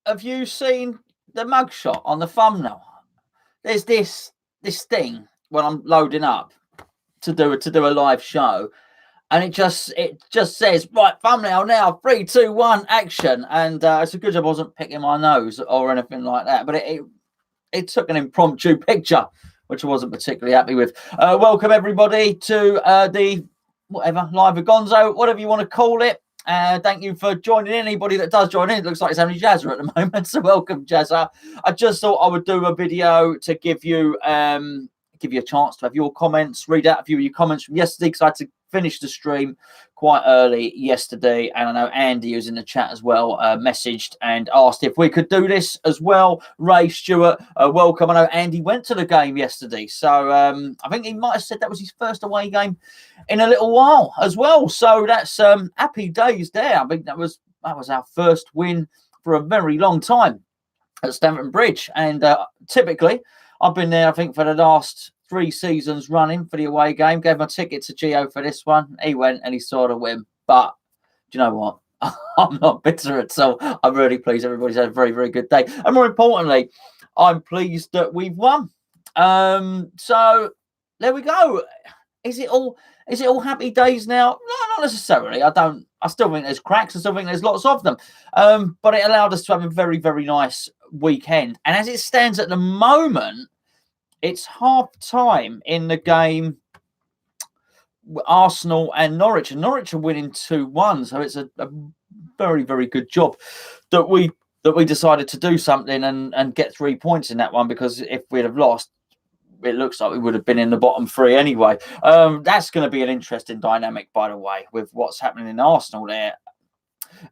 have you seen the mugshot on the thumbnail? There's this thing when I'm loading up to do a live show, and it just says, right, thumbnail now, 3, 2, 1, action. And it's a good job I wasn't picking my nose or anything like that, but it took an impromptu picture, which I wasn't particularly happy with. Welcome everybody to the whatever live with Gonzo, whatever you want to call it. Thank you for joining in. Anybody that does join in, it looks like it's only Jazza at the moment, so welcome, Jazza. I just thought I would do a video to give you a chance to have your comments, read out a few of your comments from yesterday, because I had to finish the stream quite early yesterday, and I know Andy, who's in the chat as well, messaged and asked if we could do this as well. Ray Stewart, welcome. I know Andy went to the game yesterday, so I think he might have said that was his first away game in a little while as well, so that's happy days there. I think that was our first win for a very long time at Stamford Bridge, and typically I've been there, I think, for the last 3 seasons running for the away game. Gave my ticket to Gio for this one. He went and he saw the win. But do you know what? I'm not bitter at all. I'm really pleased everybody's had a very, very good day. And more importantly, I'm pleased that we've won. So there we go. Is it all happy days now? No, not necessarily. I still think there's cracks. I still think there's lots of them. But it allowed us to have a very, very nice weekend. And as it stands at the moment, it's half time in the game, Arsenal and Norwich. And Norwich are winning 2-1. So it's a very, very good job that we decided to do something and get 3 points in that one, because if we'd have lost, it looks like we would have been in the bottom 3 anyway. That's going to be an interesting dynamic, by the way, with what's happening in Arsenal there.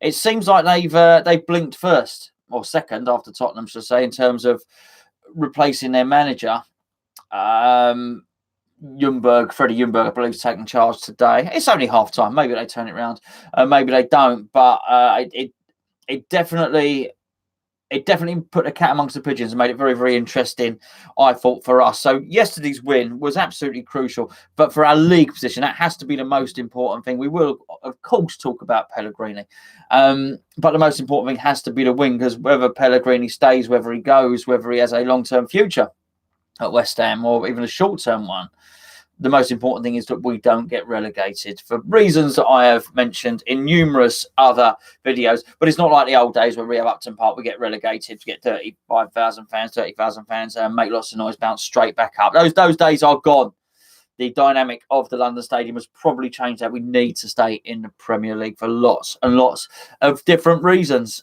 It seems like they've blinked first or second after Tottenham, should I say, in terms of replacing their manager. Freddie Ljungberg, I believe, is taking charge today. It's only half time. Maybe they turn it around. Maybe they don't. But it definitely put the cat amongst the pigeons and made it very, very interesting, I thought, for us. So yesterday's win was absolutely crucial. But for our league position, that has to be the most important thing. We will, of course, talk about Pellegrini. But the most important thing has to be the win, because whether Pellegrini stays, whether he goes, whether he has a long-term future at West Ham or even a short-term one, the most important thing is that we don't get relegated, for reasons that I have mentioned in numerous other videos. But it's not like the old days where we have Upton Park, we get relegated, to get 35,000 fans, 30,000 fans, and make lots of noise, bounce straight back up. Those days are gone. The dynamic of the London Stadium has probably changed that. We need to stay in the Premier League for lots and lots of different reasons.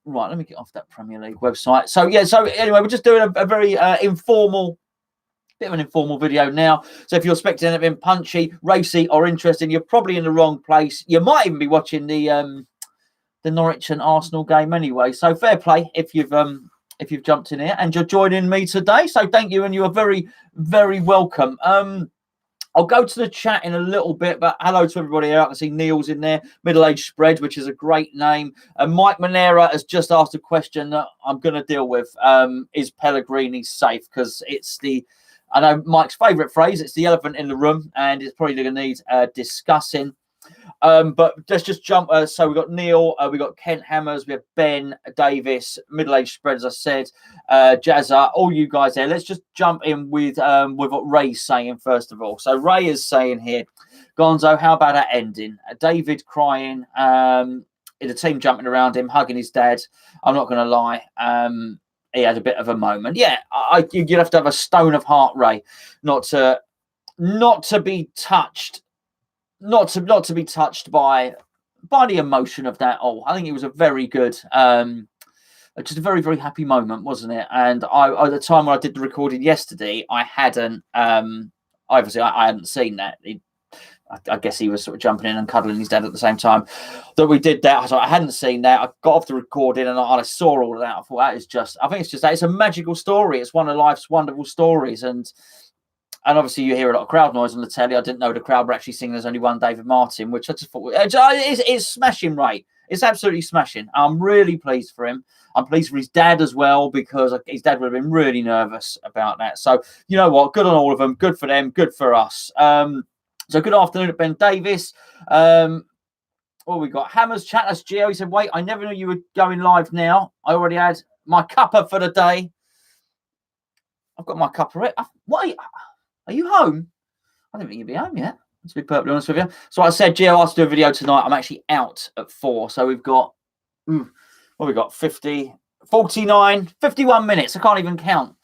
Right, let me get off that Premier League website. So anyway, we're just doing a very informal video now. So if you're expecting anything punchy, racy, or interesting, you're probably in the wrong place. You might even be watching the Norwich and Arsenal game anyway. So fair play if you've jumped in here and you're joining me today. So thank you, and you are very, very welcome. I'll go to the chat in a little bit, but hello to everybody here. I can see Neil's in there. Middle-aged Spread, which is a great name. Mike Monera has just asked a question that I'm going to deal with. Is Pellegrini safe? Because I know Mike's favourite phrase, it's the elephant in the room, and it's probably going to need discussing. But let's just jump. So we've got Neil, we've got Kent Hammers, we have Ben Davis, Middle-aged Spread, as I said, Jazza, all you guys there. Let's just jump in with what Ray's saying first of all. So Ray is saying here, Gonzo, how about that ending? David crying, the team jumping around him, hugging his dad. I'm not going to lie. He had a bit of a moment. Yeah, you'd have to have a stone of heart, Ray, not to be touched. Not to be touched by the emotion of that all. I think it was a very good, just a very, very happy moment, wasn't it? And at the time when I did the recording yesterday, I hadn't seen that. I guess he was sort of jumping in and cuddling his dad at the same time that we did that. I hadn't seen that. I got off the recording and I saw all of that. I thought it's a magical story. It's one of life's wonderful stories, and obviously you hear a lot of crowd noise on the telly. I didn't know the crowd were actually singing There's Only One David Martin, which I just thought it's smashing, right? It's absolutely smashing. I'm really pleased for him. I'm pleased for his dad as well, because his dad would have been really nervous about that. So, you know what? Good on all of them. Good for them. Good for us. So good afternoon to Ben Davis. What we got? Hammers chat. That's Gio. He said, wait, I never knew you were going live now. I already had my cuppa for the day. I've got my cuppa. What? Are you home? I didn't think you'd be home yet, to be perfectly honest with you. So I said, Gio asked to do a video tonight. I'm actually out at 4. So we've got, what we got? 50, 49, 51 minutes. I can't even count.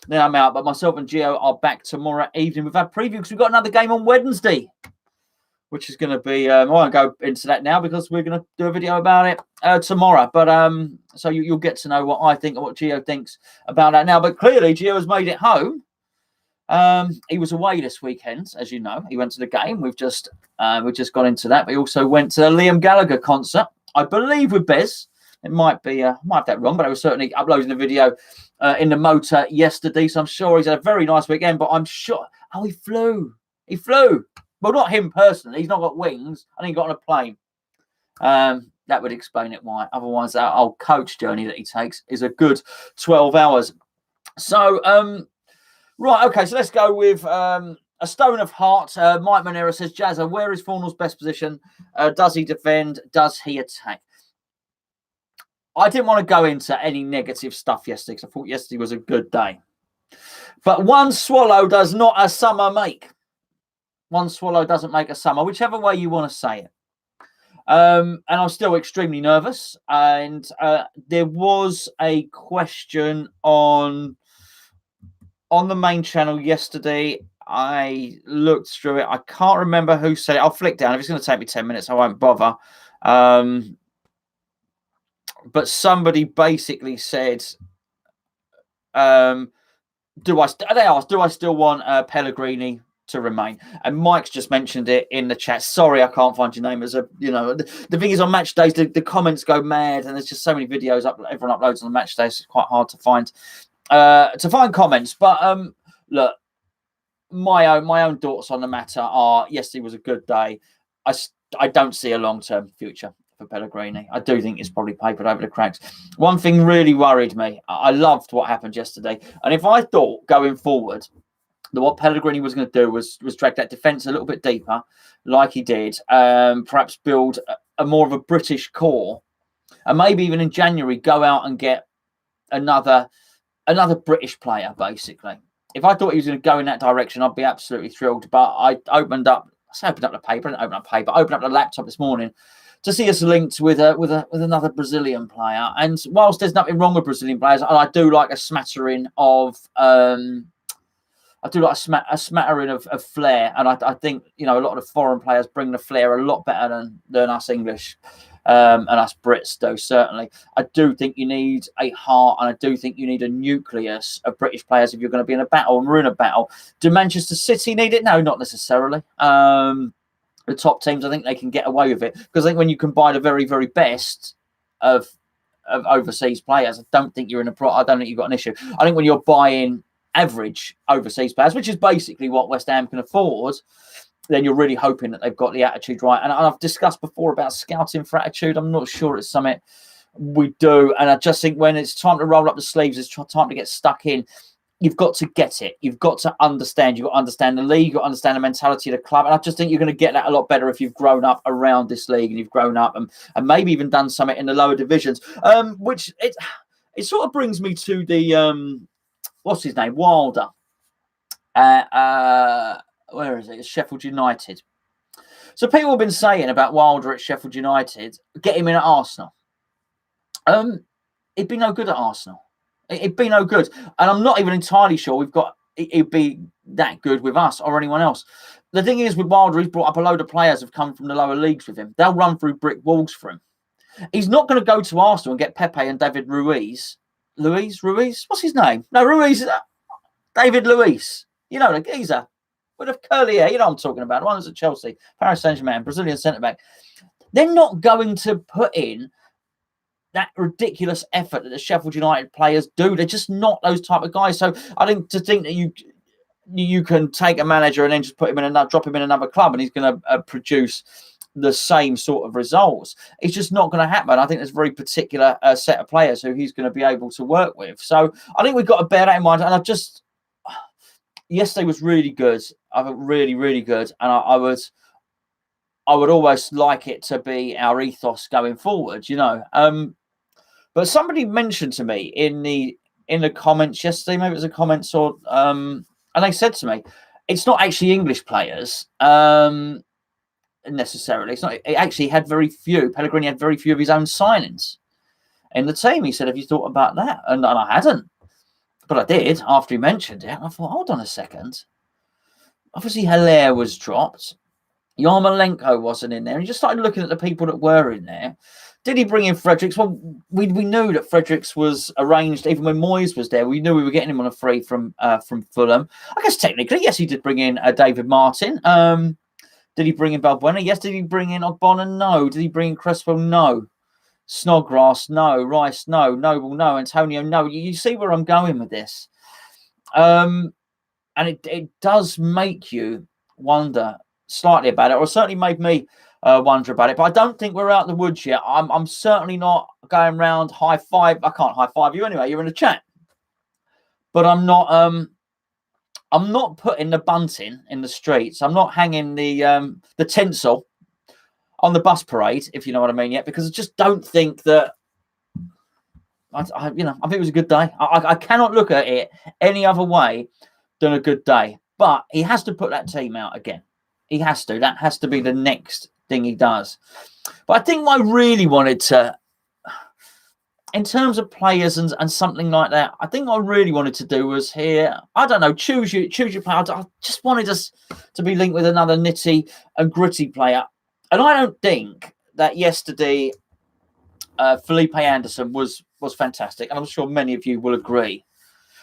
Then I'm out. But myself and Gio are back tomorrow evening. We've had preview because we've got another game on Wednesday, which is going to be, I won't go into that now because we're going to do a video about it tomorrow. But so you'll get to know what I think and what Gio thinks about that now. But clearly, Gio has made it home. He was away this weekend, as you know. He went to the game. We've just gone into that. But he also went to the Liam Gallagher concert, I believe, with Bez. It might be, might have that wrong, but I was certainly uploading the video in the motor yesterday. So I'm sure he's had a very nice weekend. But I'm sure, he flew. He flew. Well, not him personally. He's not got wings. I think he got on a plane. That would explain it why. Otherwise, that old coach journey that he takes is a good 12 hours. So, right, okay. So let's go with a stone of heart. Mike Monero says, Jazza, where is Fornall's best position? Does he defend? Does he attack? I didn't want to go into any negative stuff yesterday because I thought yesterday was a good day. But one swallow does not a summer make. One swallow doesn't make a summer, whichever way you want to say it. And I'm still extremely nervous. And there was a question on the main channel yesterday. I looked through it. I can't remember who said it. I'll flick down. If it's going to take me 10 minutes, I won't bother. But somebody basically said, they asked, do I still want Pellegrini to remain? And Mike's just mentioned it in the chat. Sorry, I can't find your name. As a, the thing is, on match days, the comments go mad, and there's just so many videos everyone uploads on the match days. It's quite hard to find comments. But look, my own thoughts on the matter are: yesterday was a good day. I don't see a long-term future for Pellegrini. I do think it's probably papered over the cracks. One thing really worried me. I loved what happened yesterday, and if I thought going forward that what Pellegrini was going to do was drag that defence a little bit deeper, like he did, perhaps build a more of a British core, and maybe even in January go out and get another British player, basically. If I thought he was going to go in that direction, I'd be absolutely thrilled. But I opened up the paper, I opened up the laptop this morning to see us linked with another Brazilian player. And whilst there's nothing wrong with Brazilian players, I do like a smattering of a smattering of flair, and I think a lot of the foreign players bring the flair a lot better than us English and us Brits do. Certainly, I do think you need a heart, and I do think you need a nucleus of British players if you're going to be in a battle. And we're in a battle. Do Manchester City need it? No, not necessarily. The top teams, I think they can get away with it because I think when you combine the very, very best of overseas players, I don't think you're in I don't think you've got an issue. I think when you're buying average overseas players, which is basically what West Ham can afford, then you're really hoping that they've got the attitude right. And I've discussed before about scouting for attitude. I'm not sure it's something we do. And I just think when it's time to roll up the sleeves, it's time to get stuck in. You've got to get it. You've got to understand. You've got to understand the league. You've got to understand the mentality of the club. And I just think you're going to get that a lot better if you've grown up around this league and you've grown up and maybe even done something in the lower divisions, which it sort of brings me to the... what's his name? Wilder. Where is it? It's Sheffield United. So people have been saying about Wilder at Sheffield United, get him in at Arsenal. He'd be no good at Arsenal. It'd be no good. And I'm not even entirely sure it'd be that good with us or anyone else. The thing is with Wilder, he's brought up a load of players who've come from the lower leagues with him. They'll run through brick walls for him. He's not going to go to Arsenal and get Pepe and David Ruiz. Ruiz? What's his name? No, Ruiz. David Luiz. The geezer with a curly hair. You know what I'm talking about. The one that's at Chelsea, Paris Saint-Germain, Brazilian centre-back. They're not going to put in that ridiculous effort that the Sheffield United players do. They're just not those type of guys. So I think that you can take a manager and then just drop him in another club and he's going to produce the same sort of results. It's just not going to happen. I think there's a very particular set of players who he's going to be able to work with. So I think we've got to bear that in mind. And yesterday was really good. I think really, really good. And I I would always like it to be our ethos going forward, you know. But somebody mentioned to me in the comments yesterday, maybe it was a comments or and they said to me, it's not actually English players necessarily. It's not. It actually had very few. Pellegrini had very few of his own signings in the team. He said, "Have you thought about that?" And I hadn't, but I did after he mentioned it. And I thought, hold on a second. Obviously, Haller was dropped. Yarmolenko wasn't in there. And you just started looking at the people that were in there. Did he bring in Fredericks? Well, we knew that Fredericks was arranged even when Moyes was there. We knew we were getting him on a free from Fulham. I guess technically, yes, he did bring in David Martin. Did he bring in Balbuena? Yes. Did he bring in Ogbonna? No. Did he bring in Crespo? No. Snodgrass? No. Rice? No. Noble? No. Antonio? No. You see where I'm going with this. And it does make you wonder slightly about it, or certainly made me wonder about it. But I don't think we're out of the woods yet. I'm certainly not going around high five. I can't high five you anyway. You're in the chat, but I'm not putting the bunting in the streets. I'm not hanging the tinsel on the bus parade, if you know what I mean, yet, because I just don't think that. I think it was a good day. I cannot look at it any other way than a good day. But he has to put that team out again. He has to. That has to be the next thing he does. But I think what I really wanted to, in terms of players and something like that, I think what I really wanted to do was here, I don't know, choose your player. I just wanted us to be linked with another nitty and gritty player. And I don't think that yesterday Felipe Anderson was fantastic. And I'm sure many of you will agree.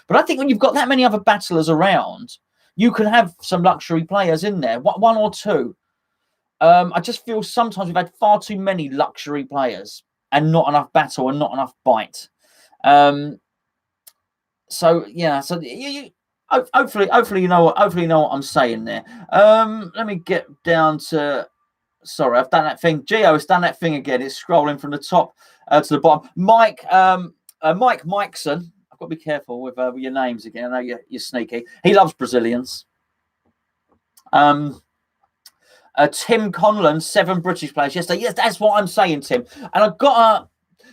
But I think when you've got that many other battlers around, you can have some luxury players in there, one or two. I just feel sometimes we've had far too many luxury players and not enough battle and not enough bite. So you hopefully you know what I'm saying there. Let me get down to. Sorry, I've done that thing. Gio has done that thing again. It's scrolling from the top to the bottom. Mike Mikeson. I've got to be careful with your names again. I know you're sneaky. He loves Brazilians. Tim Conlon, 7 British players yesterday. Yes, that's what I'm saying, Tim. And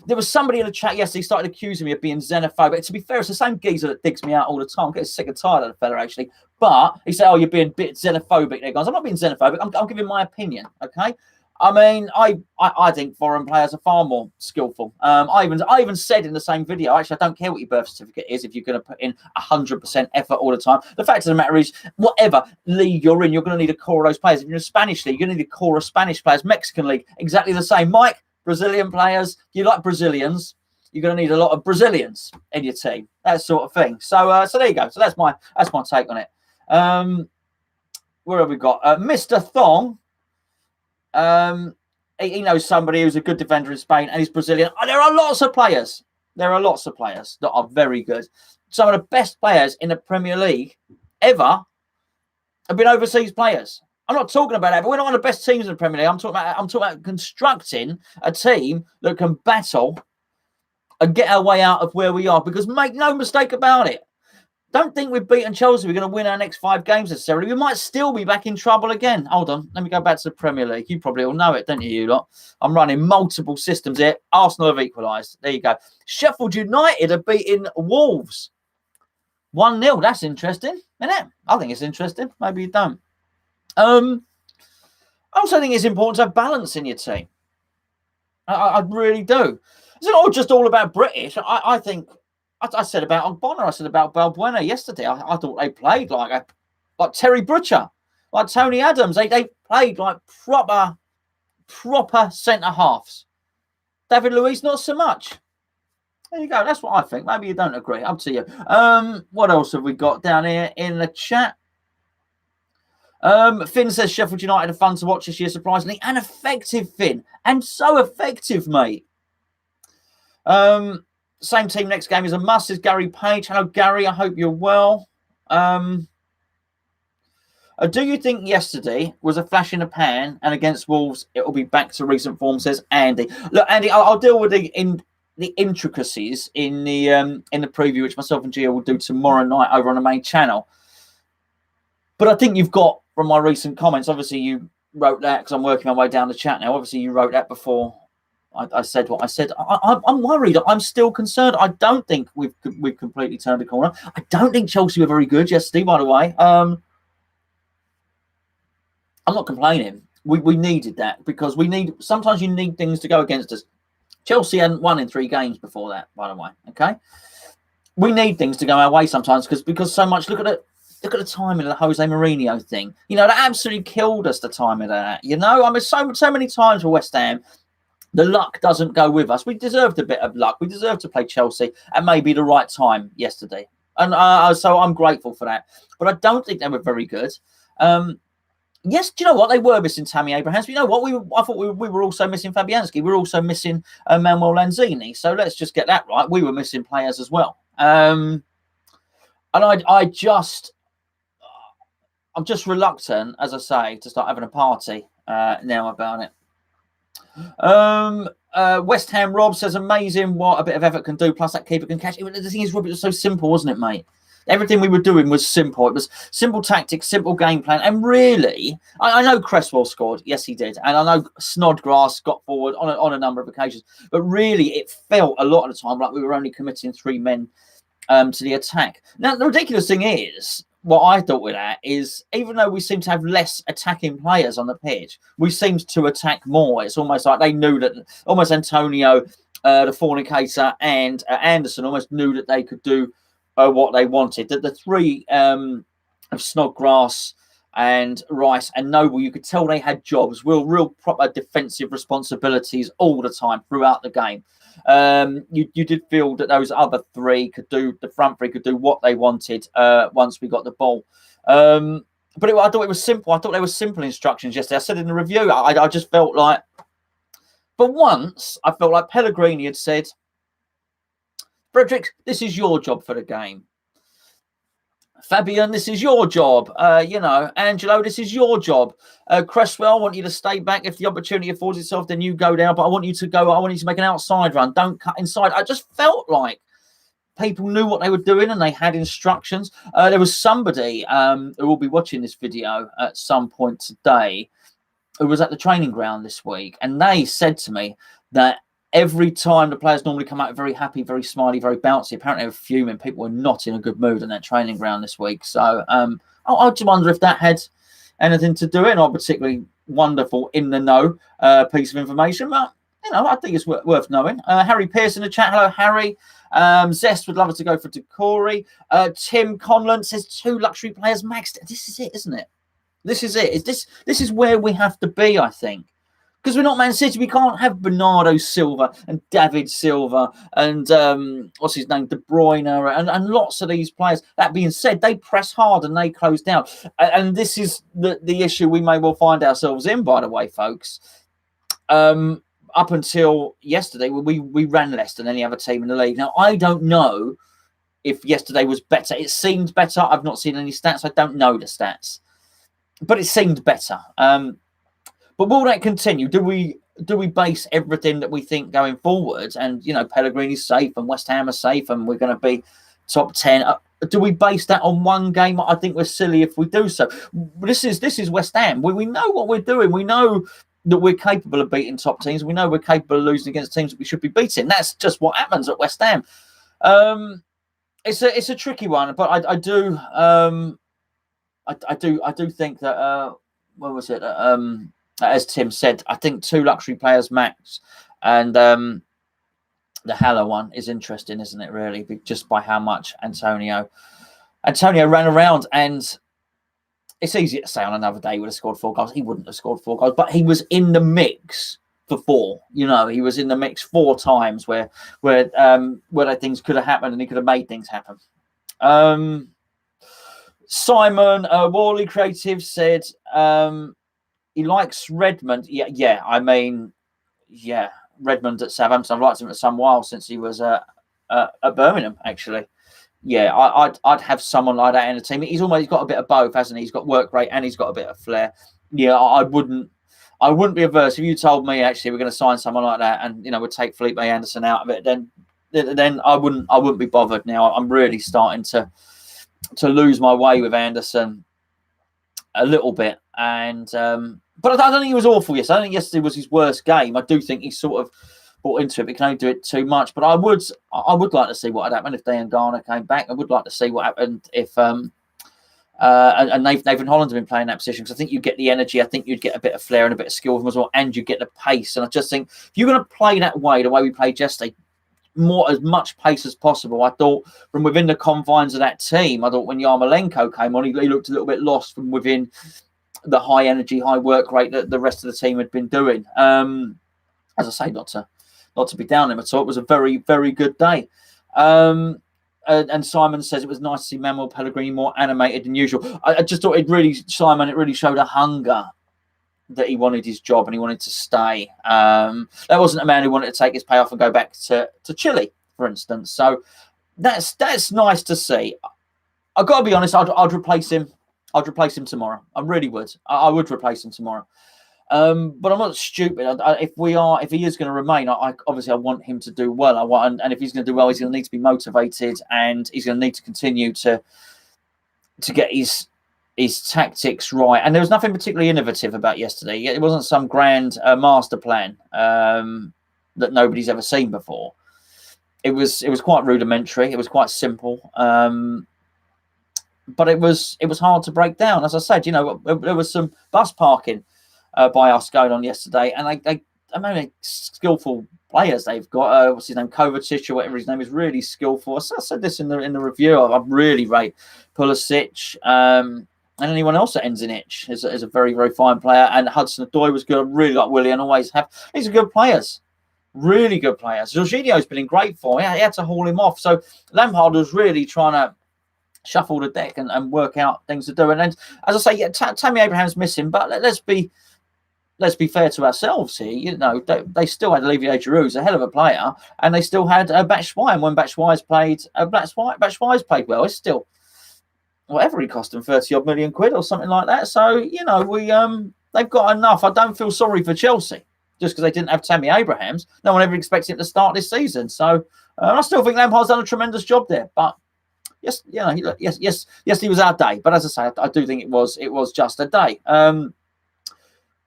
there was somebody in the chat yesterday started accusing me of being xenophobic. To be fair, it's the same geezer that digs me out all the time. I'm getting sick and tired of the fella, actually. But he said, "Oh, you're being a bit xenophobic there, guys." I'm not being xenophobic. I'm giving my opinion, okay? I mean, I think foreign players are far more skillful. I even said in the same video, actually, I don't care what your birth certificate is if you're going to put in 100% effort all the time. The fact of the matter is, whatever league you're in, you're going to need a core of those players. If you're in a Spanish league, you're going to need a core of Spanish players. Mexican league, exactly the same. Mike, Brazilian players, you like Brazilians, you're going to need a lot of Brazilians in your team. That sort of thing. So there you go. So that's my take on it. Where have we got? Mr. Thong. He knows somebody who's a good defender in Spain and he's Brazilian. Oh, there are lots of players. There are lots of players that are very good. Some of the best players in the Premier League ever have been overseas players. I'm not talking about that, but we're not one of the best teams in the Premier League. I'm talking about constructing a team that can battle and get our way out of where we are. Because make no mistake about it, don't think we've beaten Chelsea. We're going to win our next 5 games necessarily. We might still be back in trouble again. Hold on. Let me go back to the Premier League. You probably all know it, don't you lot? I'm running multiple systems here. Arsenal have equalised. There you go. Sheffield United are beating Wolves 1-0. That's interesting, isn't it? I think it's interesting. Maybe you don't. I also think it's important to have balance in your team. I really do. It's not just all about British. I think... I said about Ogbonna, I said about Balbuena yesterday. I thought they played like Terry Butcher, like Tony Adams. They played like proper centre halves. David Luiz, not so much. There you go. That's what I think. Maybe you don't agree. Up to you. What else have we got down here in the chat? Finn says Sheffield United are fun to watch this year, surprisingly, and effective, Finn. And so effective, mate. Same team next game is a must, says Gary Page. Hello, Gary. I hope you're well. Do you think yesterday was a flash in the pan and against Wolves it will be back to recent form, says Andy. Look, Andy, I'll deal with the intricacies in the preview, which myself and Gio will do tomorrow night over on the main channel. But I think you've got, from my recent comments, obviously you wrote that because I'm working my way down the chat now. Obviously, you wrote that before I said what I said. I'm worried. I'm still concerned. I don't think we've completely turned a corner. I don't think Chelsea were very good yesterday, by the way. I'm not complaining. We needed that because sometimes you need things to go against us. Chelsea hadn't won in 3 games before that, by the way. Okay, we need things to go our way sometimes because so much. Look at the timing of the Jose Mourinho thing. You know, that absolutely killed us. The timing of that. You know, I mean, so many times for West Ham, the luck doesn't go with us. We deserved a bit of luck. We deserved to play Chelsea at maybe the right time yesterday, and so I'm grateful for that. But I don't think they were very good. Yes, do you know what? They were missing Tammy Abrahams. But you know what? I thought we were also missing Fabianski. We were also missing Manuel Lanzini. So let's just get that right. We were missing players as well. And I'm just reluctant, as I say, to start having a party now about it. West Ham Rob says, amazing what a bit of effort can do. Plus that keeper can catch it. The thing is, Rob, it was so simple, wasn't it, mate? Everything we were doing was simple. It was simple tactics, simple game plan. And really, I know Cresswell scored. Yes, he did. And I know Snodgrass got forward on a number of occasions. But really, it felt a lot of the time like we were only committing 3 men to the attack. Now, the ridiculous thing is, what I thought with that is, even though we seem to have less attacking players on the pitch, we seemed to attack more. It's almost like they knew that, almost Antonio, the fornicator, and Anderson almost knew that they could do what they wanted. That the 3 of Snodgrass and Rice and Noble, you could tell they had jobs, real proper defensive responsibilities all the time throughout the game. You did feel that those other 3 could do, the front 3 could do what they wanted once we got the ball. But I thought it was simple. I thought they were simple instructions yesterday. I said in the review, I just felt like, for once, I felt like Pellegrini had said, Frederick, this is your job for the game. Fabian, this is your job. You know, Angelo, this is your job. Cresswell, I want you to stay back. If the opportunity affords itself, then you go down. But I want you to go. I want you to make an outside run. Don't cut inside. I just felt like people knew what they were doing and they had instructions. There was somebody who will be watching this video at some point today who was at the training ground this week. And they said to me that every time the players normally come out very happy, very smiley, very bouncy. Apparently, they were fuming. People were not in a good mood in that training ground this week. So I just wonder if that had anything to do it. Not particularly wonderful in the know piece of information, but you know, I think it's worth knowing. Harry Pearce in the chat. Hello, Harry. Zest would love it to go for Decory. Tim Conlon says 2 luxury players maxed. This is it, isn't it? This is it. This is where we have to be, I think. Because we're not Man City, we can't have Bernardo Silva and David Silva and what's his name, De Bruyne and lots of these players. That being said, they press hard and they close down. And this is the issue we may well find ourselves in, by the way, folks. Up until yesterday, we ran less than any other team in the league. Now, I don't know if yesterday was better. It seemed better. I've not seen any stats. I don't know the stats. But it seemed better. But will that continue? Do we base everything that we think going forward? And you know, Pellegrini's safe and West Ham are safe, and we're going to be top 10. Do we base that on one game? I think we're silly if we do so. This is West Ham. We know what we're doing. We know that we're capable of beating top teams. We know we're capable of losing against teams that we should be beating. That's just what happens at West Ham. It's a tricky one, but I do think that what was it? As Tim said, I think 2 luxury players max, and the Haller one is interesting, isn't it? Really, just by how much Antonio ran around, and it's easy to say on another day he would have scored 4 goals. He wouldn't have scored 4 goals, but he was in the mix for 4. You know, he was in the mix 4 times where things could have happened and he could have made things happen. Simon Worley Creative said. He likes Redmond. Yeah. I mean, yeah, Redmond at Southampton. I've liked him for some while since he was at Birmingham, actually. Yeah, I'd have someone like that in the team. He's got a bit of both, hasn't he? He's got work rate and he's got a bit of flair. Yeah, I wouldn't be averse if you told me actually we're going to sign someone like that, and you know we'll take Felipe Anderson out of it. Then I wouldn't be bothered. Now I'm really starting to lose my way with Anderson a little bit, and But I don't think he was awful yesterday. I think yesterday was his worst game. I do think he sort of bought into it, but he can only do it too much. But I would like to see what had happened if Dejan Garner came back. I would like to see what happened if and Nathan Holland had been playing that position, because I think you get the energy. I think you'd get a bit of flair and a bit of skill from him as well, and you get the pace. And I just think if you're going to play that way, the way we played yesterday, as much pace as possible. I thought from within the confines of that team, I thought when Yarmolenko came on, he looked a little bit lost from within the high energy, high work rate that the rest of the team had been doing. As I say, not to be down him at all. It was a very, very good day. And Simon says it was nice to see Manuel Pellegrini more animated than usual. I just thought it really showed a hunger that he wanted his job and he wanted to stay. That wasn't a man who wanted to take his payoff and go back to Chile, for instance. So that's nice to see. I've got to be honest, I'd replace him. I'd replace him tomorrow. I really would. I would replace him tomorrow. But I'm not stupid. If he is going to remain, I want him to do well. And if he's going to do well, he's going to need to be motivated, and he's going to need to continue to get his tactics right. And there was nothing particularly innovative about yesterday. It wasn't some grand master plan that nobody's ever seen before. It was quite rudimentary. It was quite simple. But it was hard to break down. As I said, there was some bus parking by us going on yesterday, and I mean, skillful players they've got. What's his name, Kovacic or whatever his name is, really skillful. I said this in the review. I really rate Pulisic and anyone else that ends in itch is a very, very fine player. And Hudson-Odoi was good. I really like Willian. Always have. These are good players. Really good players. Jorginho's been in great form. He had to haul him off. So Lampard was really trying to shuffle the deck and work out things to do. And then, as I say, yeah, Tammy Abraham's missing, but let's be fair to ourselves here. They still had Olivier Giroud, who's a hell of a player, and they still had Batshuayi. And when Batshuayi's played, Batshuayi's played well. It's still whatever he cost them, 30-odd million quid or something like that. So they've got enough. I don't feel sorry for Chelsea just because they didn't have Tammy Abrahams. No one ever expected him to start this season. So I still think Lampard's done a tremendous job there, but. Yes, he was our day. But as I say, I do think it was just a day.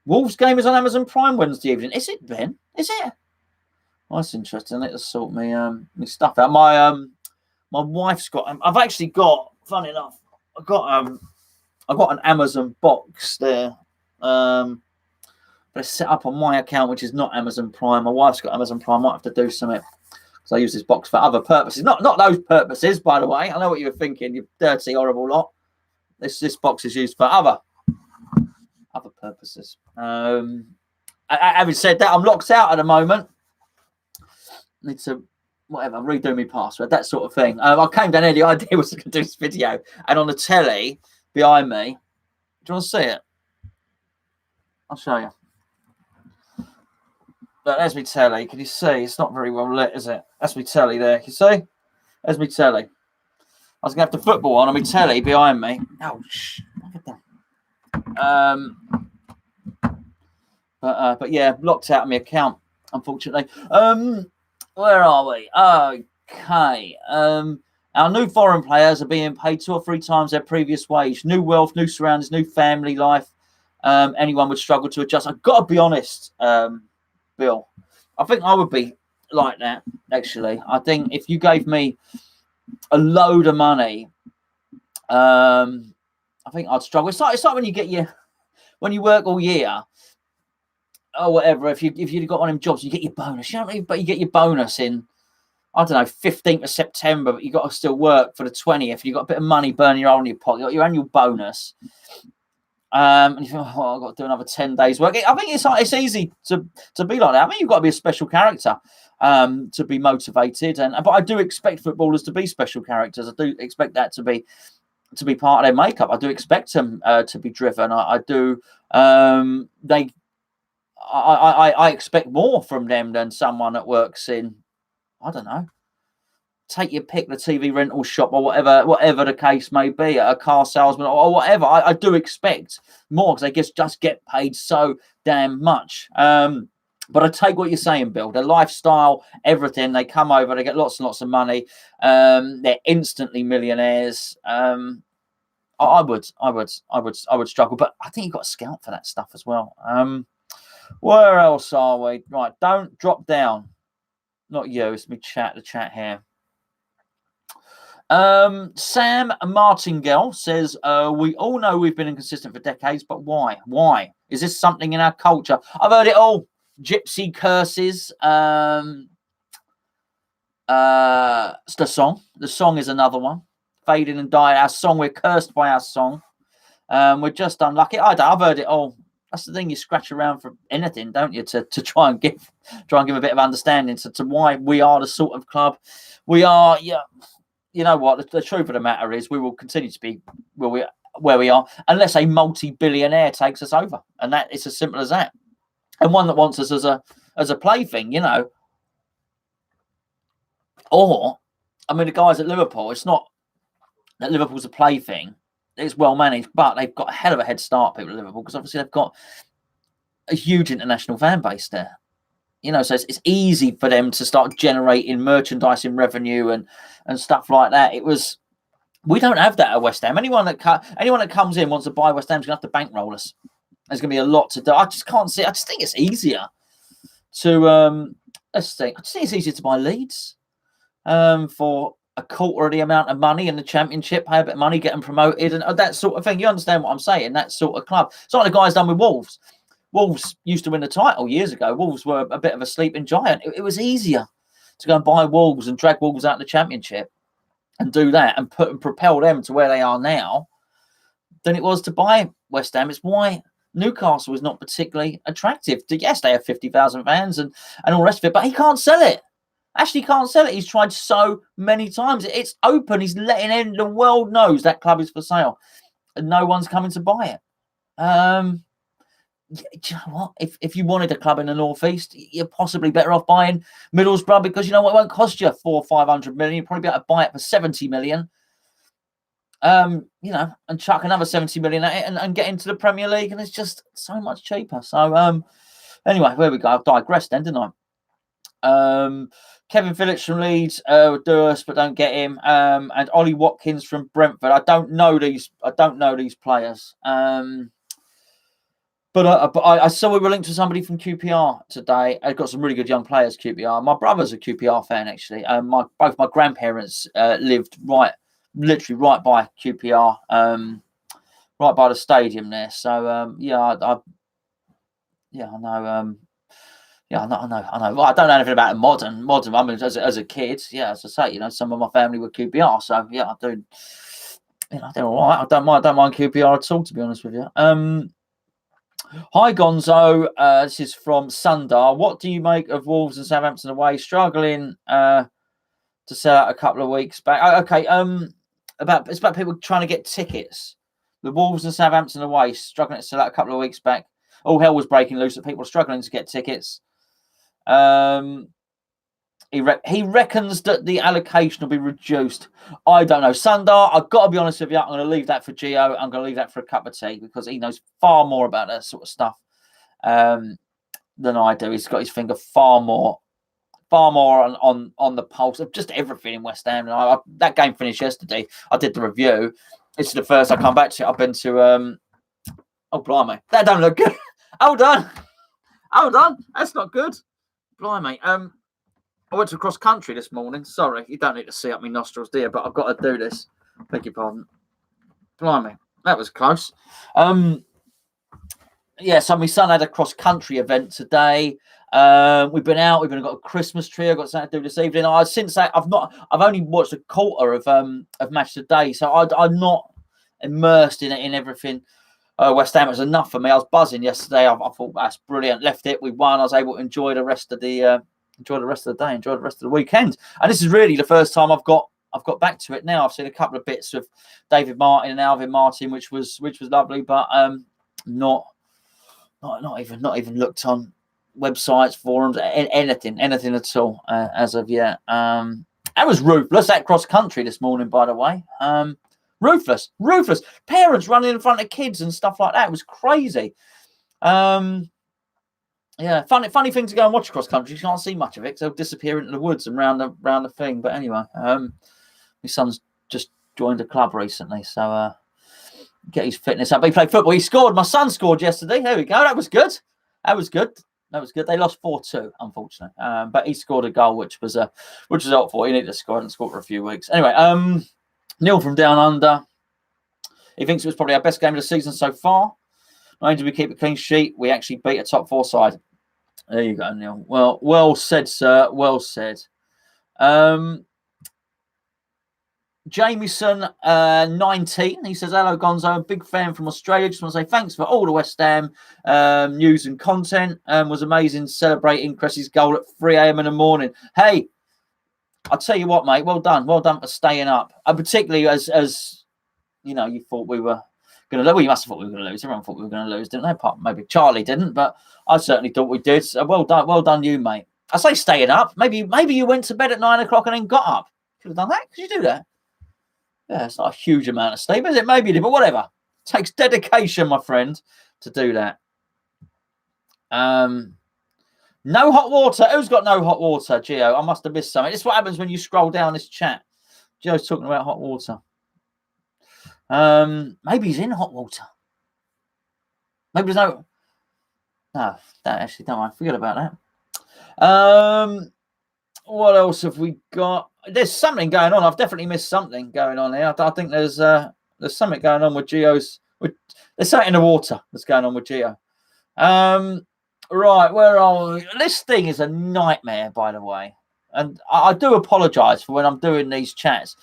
Wolves game is on Amazon Prime Wednesday evening. Is it, Ben? Is it? Well, that's interesting. Let us sort me stuff out. My wife's got. I've actually got. Funny enough, I got an Amazon box there. But it's set up on my account, which is not Amazon Prime. My wife's got Amazon Prime. I might have to do something. So I use this box for other purposes. Not those purposes, by the way. I know what you were thinking, you dirty, horrible lot. This box is used for other purposes. Having said that, I'm locked out at the moment. Need to redo my password, that sort of thing. I came down here. The idea was to do this video, and on the telly behind me. Do you want to see it? I'll show you. There's me telly. Can you see? It's not very well lit, is it? That's me telly there. Can you see? There's me telly. I was going to have the football on my telly behind me. Oh, look at that. But yeah, blocked out of my account, unfortunately. Where are we? Okay. Our new foreign players are being paid 2 or 3 times their previous wage. New wealth, new surroundings, new family life. Anyone would struggle to adjust. I've got to be honest, Bill, I think I would be like that, actually. I think if you gave me a load of money, I think I'd struggle. It's like when you work all year or whatever, if you'd got one of them jobs, you get your bonus. You know what I mean? But you get your bonus in, I don't know, 15th of September, but you got to still work for the 20th. You got a bit of money burning your hole in your pocket. You got your annual bonus. And you think, I've got to do another 10 days work. I think it's easy to be like that. I mean, you've got to be a special character to be motivated. But I do expect footballers to be special characters. I do expect that to be part of their makeup. I do expect them to be driven. I do. I expect more from them than someone that works in, I don't know, take your pick, the TV rental shop or whatever the case may be, a car salesman or whatever. I do expect more because they just get paid so damn much. But I take what you're saying, Bill. The lifestyle, everything, they come over, they get lots and lots of money. They're instantly millionaires. I would struggle, but I think you've got to scout for that stuff as well. Where else are we? Right, don't drop down. Not you, it's me the chat here. Sam Martingale says, we all know we've been inconsistent for decades, but why? Why? Is this something in our culture? I've heard it all. Gypsy curses. It's the song. The song is another one. Fading and dying. Our song, we're cursed by our song. We're just unlucky. I've heard it all. That's the thing. You scratch around for anything, don't you, to try and give a bit of understanding to why we are the sort of club we are. Yeah, you know what? The truth of the matter is, we will continue to be where we are unless a multi-billionaire takes us over, and that it's as simple as that. And one that wants us as a plaything, you know. Or, I mean, the guys at Liverpool. It's not that Liverpool's a plaything. It's well managed, but they've got a hell of a head start, people at Liverpool, because obviously they've got a huge international fan base there. You know, so it's easy for them to start generating merchandising revenue and stuff like that. We don't have that at West Ham. Anyone that comes in wants to buy West Ham's going to have to bankroll us. There's going to be a lot to do. I just can't see. I just think it's easier to let's think. I just think it's easier to buy Leeds for a quarter of the amount of money in the Championship, pay a bit of money, get them promoted, and that sort of thing. You understand what I'm saying? That sort of club. It's like the guys done with Wolves. Wolves used to win the title years ago. Wolves were a bit of a sleeping giant. It was easier to go and buy Wolves and drag Wolves out of the Championship and do that and propel them to where they are now than it was to buy West Ham. It's why Newcastle is not particularly attractive. Yes, they have 50,000 fans and all the rest of it, but he can't sell it. Actually can't sell it. He's tried so many times. It's open. He's letting in. The world knows that club is for sale, and no one's coming to buy it. Do you know what? If you wanted a club in the northeast, you're possibly better off buying Middlesbrough, because you know what? It won't cost you 400 or 500 million. You'll probably be able to buy it for 70 million. You know, and chuck another 70 million at it and get into the Premier League, and it's just so much cheaper. So anyway, there we go. I've digressed then, didn't I? Kevin Phillips from Leeds do us, but don't get him. And Ollie Watkins from Brentford. I don't know these players. But I saw we were linked to somebody from QPR today. I've got some really good young players. QPR. My brother's a QPR fan actually. Both my grandparents lived literally right by QPR, right by the stadium there. So I know. I know. Well, I don't know anything about modern. I mean, as a kid, yeah, as I say, you know, some of my family were QPR, so yeah, I do. You know, they're all right. I don't mind QPR at all, to be honest with you. Hi Gonzo, this is from Sundar. What do you make of Wolves and Southampton away? Struggling to sell out a couple of weeks back. Okay, it's about people trying to get tickets. The Wolves and Southampton away, struggling to sell out a couple of weeks back. All hell was breaking loose. That people are struggling to get tickets. He reckons that the allocation will be reduced. I don't know. Sundar, I've got to be honest with you. I'm going to leave that for Gio. I'm going to leave that for a cup of tea, because he knows far more about that sort of stuff than I do. He's got his finger far more on the pulse of just everything in West Ham. And that game finished yesterday. I did the review. It's the first I come back to it. I've been to oh blimey, that don't look good. Hold on. That's not good. Blimey. I went to cross country this morning. Sorry, you don't need to see up my nostrils, dear, but I've got to do this. Beg your pardon. Blimey, that was close. Yeah, so my son had a cross country event today. We've been out. We've got a Christmas tree. I've got something to do this evening. I've only watched a quarter of match today, so I'm not immersed in everything. West Ham was enough for me. I was buzzing yesterday. I thought that's brilliant. Left it. We won. I was able to enjoy the rest of the day, enjoy the rest of the weekend. And this is really the first time I've got back to it now. I've seen a couple of bits of David Martin and Alvin Martin, which was lovely, but not even looked on websites, forums, anything at all as of yet. That was ruthless. That cross country this morning, by the way. Ruthless. Parents running in front of kids and stuff like that. It was crazy. Yeah, funny thing to go and watch across country. You can't see much of it because they'll disappear into the woods and round the thing. But anyway, my son's just joined a club recently, so get his fitness up. He played football. He scored. My son scored yesterday. There we go. That was good. That was good. They lost 4-2, unfortunately. But he scored a goal, which was helpful. He needed to score. Hadn't scored for a few weeks. Anyway, Neil from Down Under. He thinks it was probably our best game of the season so far. Not only did we keep a clean sheet, we actually beat a top 4 side. There you go, Neil. Well said, sir. Well said. Jamieson, 19. He says, hello, Gonzo. A big fan from Australia. Just want to say thanks for all the West Ham news and content. Was amazing celebrating Cress's goal at 3 a.m. in the morning. Hey, I'll tell you what, mate. Well done. Well done for staying up. Particularly as you know, you thought we were going to lose. Well, you must have thought we were going to lose. Everyone thought we were going to lose, didn't they? Apart maybe Charlie didn't, but I certainly thought we did. So well done you, mate. I say staying up. Maybe you went to bed at 9 o'clock and then got up. Could have done that. Could you do that? Yeah, it's not a huge amount of sleep, is it? Maybe you did, but whatever. It takes dedication, my friend, to do that. No hot water. Who's got no hot water, Gio? I must have missed something. This is what happens when you scroll down this chat. Gio's talking about hot water. Maybe he's in hot water. Maybe there's no, actually, don't mind. Forget about that. What else have we got? There's something going on. I've definitely missed something going on here. I think there's something going on with Gio's. There's something in the water that's going on with Gio. Right, where are we? This thing is a nightmare, by the way. And I do apologise for when I'm doing these chats.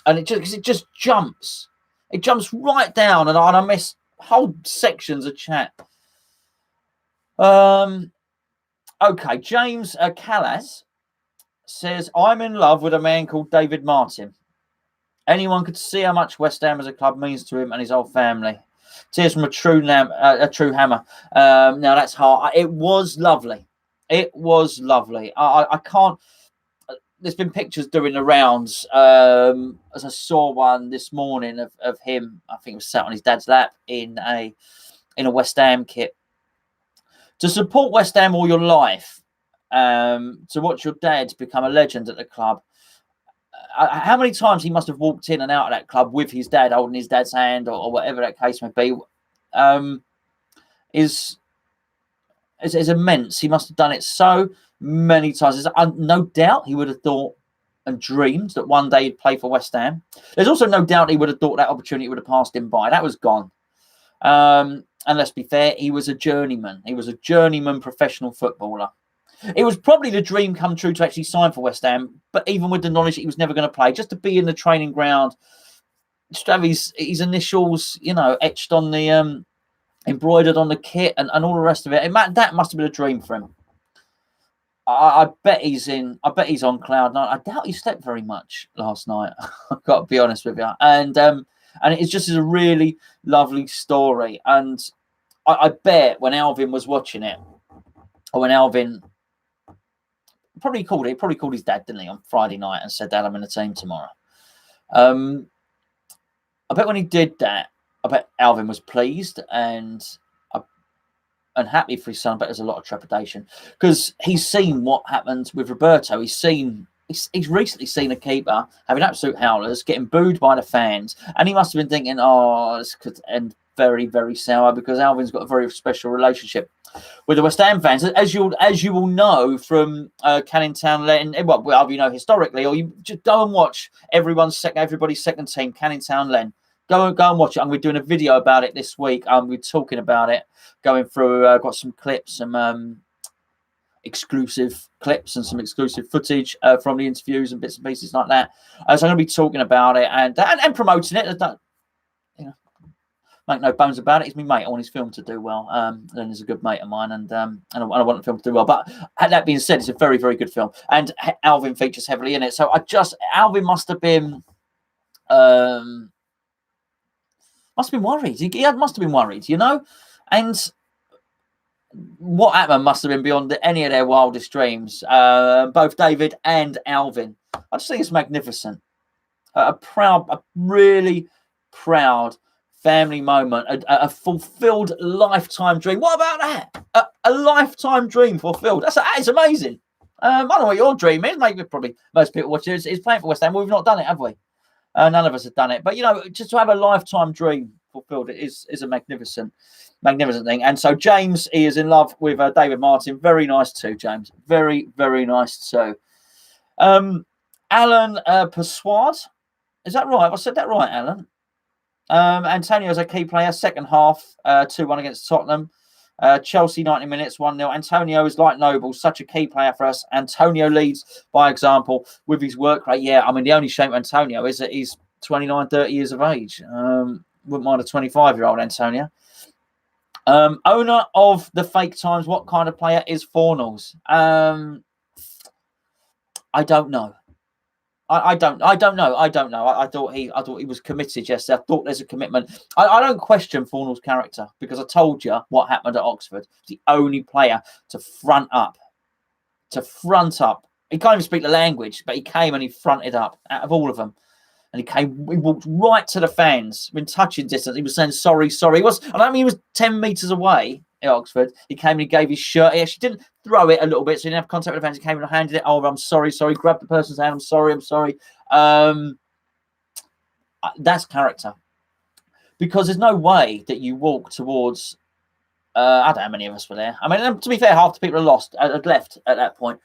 And it just jumps. It jumps right down, and I miss whole sections of chat. Okay, James Callas says, I'm in love with a man called David Martin. Anyone could see how much West Ham as a club means to him and his whole family. Tears from a true hammer. Now that's hard. It was lovely. It was lovely. I can't. There's been pictures doing the rounds. As I saw one this morning of him. I think he was sat on his dad's lap in a West Ham kit. To support West Ham all your life, to watch your dad become a legend at the club. How many times he must have walked in and out of that club with his dad, holding his dad's hand, or whatever that case may be, is immense. He must have done it so many times. There's no doubt he would have thought and dreamed that one day he'd play for West Ham. There's also no doubt he would have thought that opportunity would have passed him by. That was gone. And let's be fair, he was a journeyman. He was a journeyman professional footballer. It was probably the dream come true to actually sign for West Ham, but even with the knowledge that he was never going to play, just to be in the training ground, just to have his initials, etched on the, embroidered on the kit and all the rest of it. That must have been a dream for him. I bet he's on cloud nine. I doubt he slept very much last night. I've got to be honest with you. And it's just a really lovely story. And I bet when Alvin was watching it, or when Alvin probably called his dad, didn't he, on Friday night and said, Dad, I'm in the team tomorrow. I bet when he did that, I bet Alvin was pleased and happy for his son, but there's a lot of trepidation because he's seen what happened with Roberto. He's recently seen a keeper having absolute howlers, getting booed by the fans, and he must have been thinking, oh, this could end very, very sour, because Alvin's got a very special relationship with the West Ham fans, as you will know from Canning Town Len. Well, historically, or you just go and watch everybody's second team, Canning Town Len. Go and watch it. I'm going to be doing a video about it this week. We're talking about it, going through. Got some clips, some exclusive clips, and some exclusive footage from the interviews and bits and pieces like that. So I'm going to be talking about it and promoting it. Make no bones about it. He's my mate. I want his film to do well. And he's a good mate of mine, and I want the film to do well. But that being said, it's a very, very good film, and Alvin features heavily in it. So Alvin must have been worried. He must have been worried, and what happened must have been beyond any of their wildest dreams. Both David and Alvin. I just think it's magnificent. A really proud family moment, a fulfilled lifetime dream. What about that? A lifetime dream fulfilled. That is amazing. I don't know what your dream is. Maybe probably most people watch it is playing for West Ham. We've not done it, have we? None of us have done it. But, just to have a lifetime dream football field. It is a magnificent thing. And so James, he is in love with David Martin. Very nice too, James. Very, very nice too. Alan Persuade. Is that right? Have I said that right, Alan? Antonio's a key player. Second half, 2-1 against Tottenham. Chelsea 90 minutes, 1-0. Antonio is like Noble, such a key player for us. Antonio leads by example with his work rate. Yeah, I mean, the only shame Antonio is that he's 29, 30 years of age. Wouldn't mind a 25-year-old Antonio. Owner of the Fake Times, what kind of player is Fornals? I don't know. I don't know. I thought he was committed yesterday. I thought there's a commitment. I don't question Fornall's character because I told you what happened at Oxford. He's the only player to front up. He can't even speak the language, but he came and he fronted up out of all of them. And he walked right to the fans, in touching distance. He was saying sorry. He was 10 metres away at Oxford. He came and he gave his shirt. He actually didn't throw it a little bit, so he didn't have contact with the fans. He came and handed it over. I'm sorry. Grabbed the person's hand. I'm sorry. That's character. Because there's no way that you walk towards. I don't know how many of us were there. I mean, to be fair, half the people had left at that point.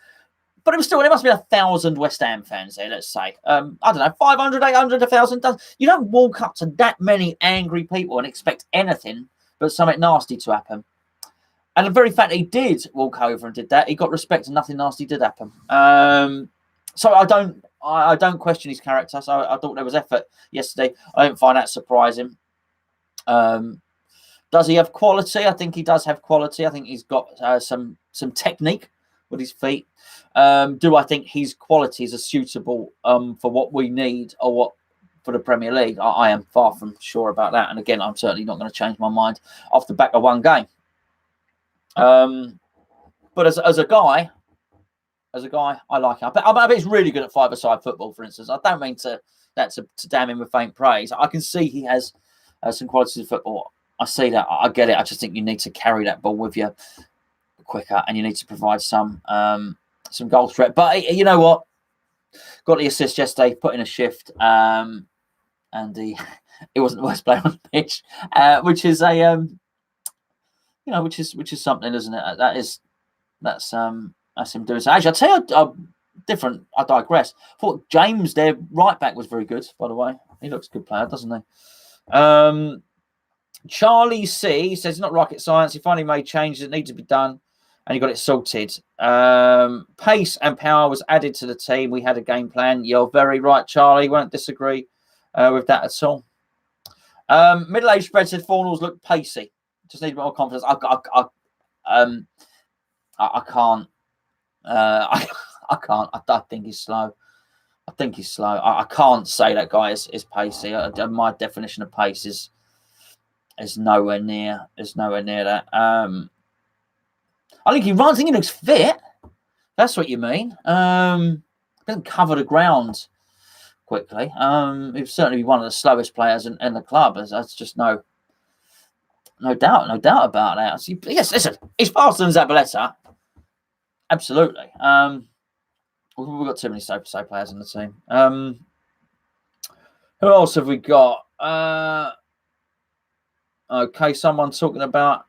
But it was still, there must be 1,000 West Ham fans there, let's say. I don't know, 500, 800, 1,000. You don't walk up to that many angry people and expect anything but something nasty to happen. And the very fact that he did walk over and did that, he got respect and nothing nasty did happen. So I don't question his character. So I thought there was effort yesterday. I don't find that surprising. Does he have quality? I think he does have quality. I think he's got some technique with his feet. Do I think his qualities are suitable for what we need or what for the Premier League? I am far from sure about that. And again, I'm certainly not going to change my mind off the back of one game. But as a guy, I like him. I bet he's really good at five-a-side football, for instance. I don't mean to damn him with faint praise. I can see he has some qualities of football. I see that. I get it. I just think you need to carry that ball with you quicker, and you need to provide some goal threat. But you know what? Got the assist yesterday, put in a shift, and he wasn't the worst player on the pitch, which is a which is something, isn't it? That's him doing so. Actually, I'll tell you, I digress. I thought James, their right back, was very good. By the way, he looks a good player, doesn't he? Charlie C says it's not rocket science. He finally made changes that need to be done, and he got it sorted. Pace and power was added to the team. We had a game plan. You're very right, Charlie. Won't disagree with that at all. Middle-aged spread said Fornals look pacey. Just need a bit more confidence. I can't. I can't. I think he's slow. I can't say that guy is pacey. My definition of pace is nowhere near. That. I think he runs. I think he looks fit. That's what you mean. Doesn't cover the ground quickly. He'd certainly be one of the slowest players in the club. That's just no doubt about that. So, yes, listen, he's faster than Zabaleta. Absolutely. We've got too many so players in the team. Who else have we got? Okay, someone talking about.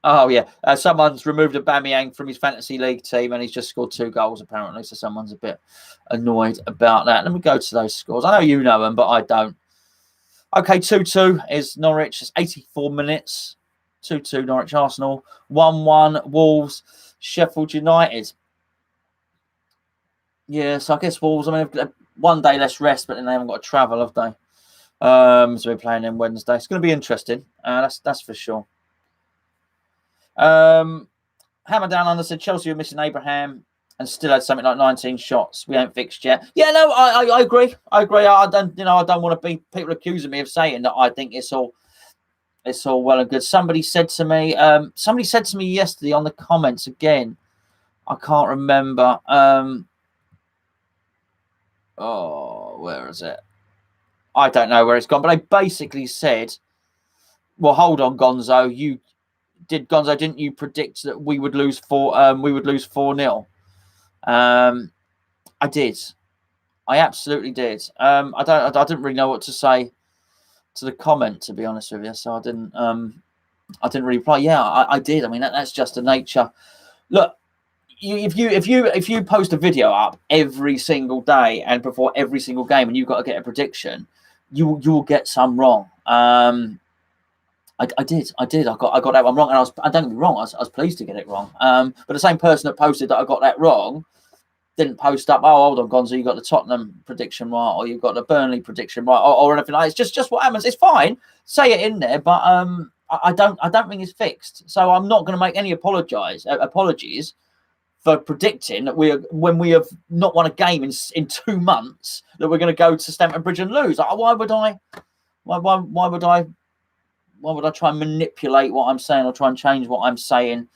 Oh yeah, someone's removed Aubameyang from his fantasy league team, and he's just scored 2 goals apparently. So someone's a bit annoyed about that. Let me go to those scores. I know you know them, but I don't. Okay, 2-2 is Norwich. It's 84 minutes. 2-2 Norwich Arsenal. 1-1 Wolves Sheffield United. Yeah, so I guess Wolves. I mean, they've got 1 day less rest, but then they haven't got to travel, have they? So we're playing them Wednesday. It's going to be interesting. That's for sure. Hammer Down Under said Chelsea were missing Abraham and still had something like 19 shots. We ain't fixed yet. Yeah, no, I agree. I don't want to be people accusing me of saying that I think it's all well and good. Somebody said to me yesterday on the comments again. I can't remember. Where is it? I don't know where it's gone, but they basically said, "Well, hold on, Gonzo. Didn't you predict that we would lose 4-0? I did. I absolutely did. I didn't really know what to say the comment, to be honest with you. So I didn't really reply. Yeah, I did. I mean, that's just the nature. Look, if you post a video up every single day and before every single game, and you've got to get a prediction, you will get some wrong. I did. I got that one wrong, and I don't get me wrong. I was pleased to get it wrong. But the same person that posted that I got that wrong didn't post up, oh, hold on, Gonzo, you got the Tottenham prediction right, or you've got the Burnley prediction right, or anything like that. It's just what happens. It's fine. Say it in there, but I don't think it's fixed. So I'm not going to make any apologies for predicting that when we have not won a game in 2 months, that we're going to go to Stamford Bridge and lose. Why would I try and manipulate what I'm saying or try and change what I'm saying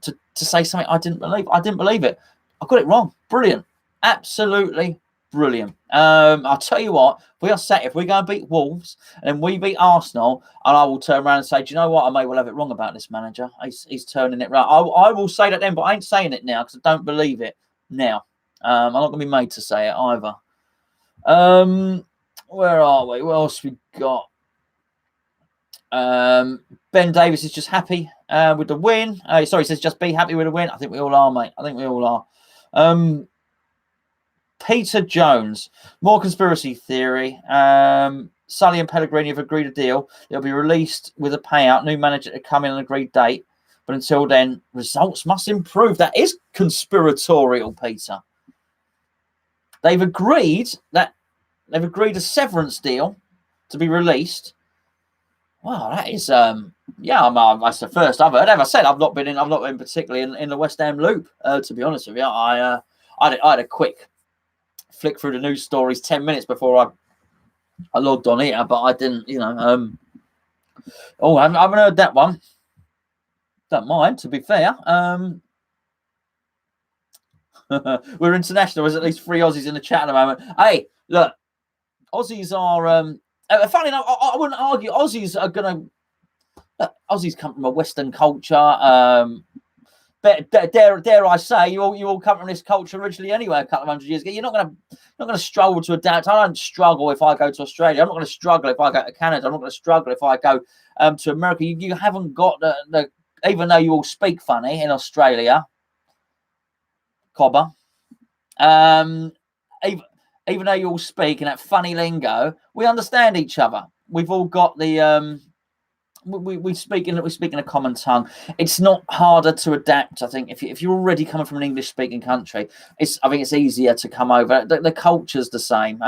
to say something I didn't believe? I didn't believe it. I got it wrong. Brilliant. Absolutely brilliant. I'll tell you what, if we're going to beat Wolves and then we beat Arsenal, and I will turn around and say, do you know what? I may well have it wrong about this manager. He's turning it around. I will say that then, but I ain't saying it now because I don't believe it now. I'm not going to be made to say it either. Where are we? What else we got? Ben Davis is just happy with the win. Sorry, he says just be happy with the win. I think we all are, mate. I think we all are. Peter Jones, more conspiracy theory. Sully and Pellegrini have agreed a deal. They'll be released with a payout. New manager to come in on an agreed date. But until then, results must improve. That is conspiratorial, Peter. They've agreed a severance deal to be released. Wow, that is that's the first I've heard. As I said, I've not been particularly in the West Ham loop. To be honest with you, I had a quick flick through the news stories 10 minutes before I logged on here, but I didn't, I haven't heard that one. Don't mind, to be fair. We're international. There's at least 3 Aussies in the chat at the moment. Hey, look, Aussies are. Funny enough, I wouldn't argue. Aussies come from a Western culture. Dare I say, you all come from this culture originally anyway. A couple of 100 years ago, you're not going to struggle to adapt. I don't struggle if I go to Australia. I'm not going to struggle if I go to Canada. I'm not going to struggle if I go to America. You haven't got the even though you all speak funny in Australia, cobber. Even though you all speak in that funny lingo, we understand each other. We've all got the we speak in a common tongue. It's not harder to adapt. I think if you're already coming from an English speaking country, I think it's easier to come over. The culture's the same.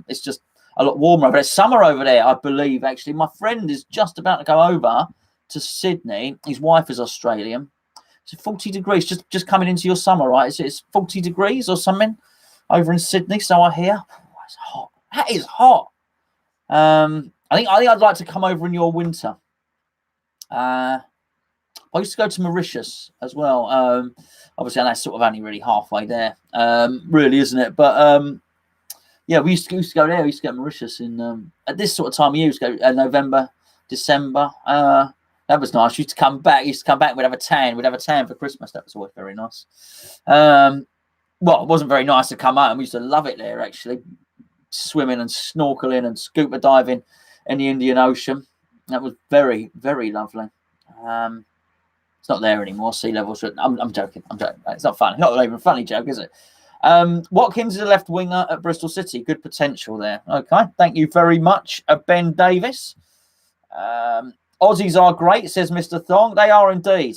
It's just a lot warmer over there. It's summer over there, I believe. Actually, my friend is just about to go over to Sydney. His wife is Australian. It's 40 degrees. Just coming into your summer, right? It's 40 degrees or something over in Sydney, so I hear. Oh, it's hot. That is hot. I think I'd like to come over in your winter. I used to go to Mauritius as well. Obviously, that's sort of only really halfway there, really, isn't it? But yeah, we used to go there. We used to go to Mauritius in at this sort of time of year. We used to go November, December. That was nice. Used to come back. We'd have a tan. We'd have a tan for Christmas. That was always very nice. Well, it wasn't very nice to come out, and we used to love it there, actually. Swimming and snorkeling and scuba diving in the Indian Ocean. That was very, very lovely. It's not there anymore, sea levels. I'm joking. It's not funny. Not even a funny joke, is it? Watkins is a left winger at Bristol City. Good potential there. Okay. Thank you very much, Ben Davis. Aussies are great, says Mr. Thong. They are indeed.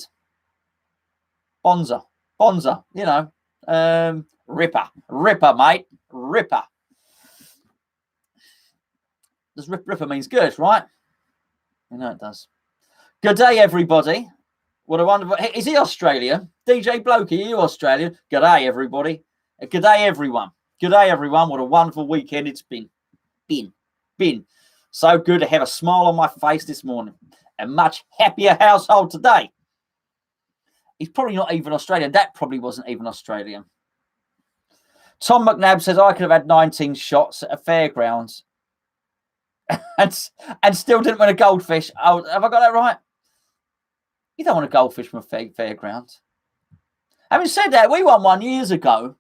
Bonza, Ripper, mate. Ripper. Does Ripper means good, right? You know it does. Good day, everybody. What a wonderful... Is he Australian? DJ Blokey, are you Australian? Good day, everybody. Good day, everyone. Good day, everyone. What a wonderful weekend it's been. Been. So good to have a smile on my face this morning. A much happier household today. He's probably not even Australian. That probably wasn't even Australian. Tom McNabb says, I could have had 19 shots at a fairgrounds and still didn't win a goldfish. Oh, have I got that right? You don't want a goldfish from a fairground. Having said that, we won one years ago.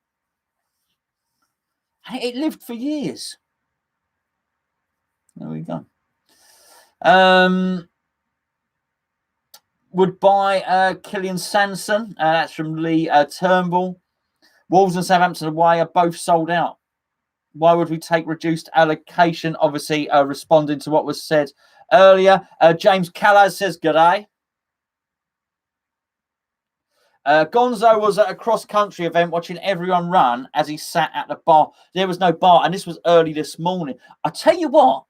And it lived for years. There we go. Would buy Killian Sanson. That's from Lee Turnbull. Wolves and Southampton away are both sold out. Why would we take reduced allocation? Obviously, responding to what was said earlier. James Callas says, "G'day." Gonzo was at a cross-country event watching everyone run as he sat at the bar. There was no bar, and this was early this morning. I tell you what.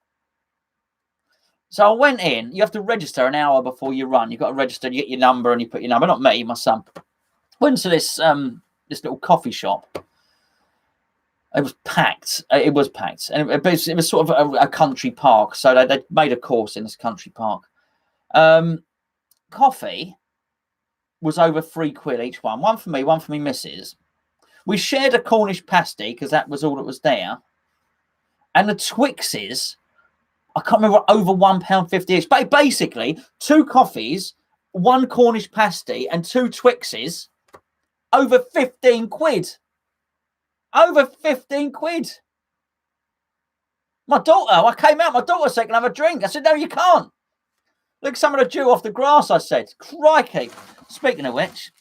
So I went in. You have to register an hour before you run. You've got to register. You get your number, and you put your number. Not me, my son. Went to this little coffee shop. It was packed. It was packed, and it was sort of a country park. So they made a course in this country park. Coffee was over £3 each one. One for me, one for me missus. We shared a Cornish pasty because that was all that was there. And the Twixes, I can't remember, over £1.50 each. But basically, 2 coffees, 1 Cornish pasty, and 2 Twixes, over £15. Over £15. My daughter, I came out, my daughter said, "Can I have a drink?" I said, "No, you can't. Look, some of the dew off the grass," I said. Crikey. Speaking of which,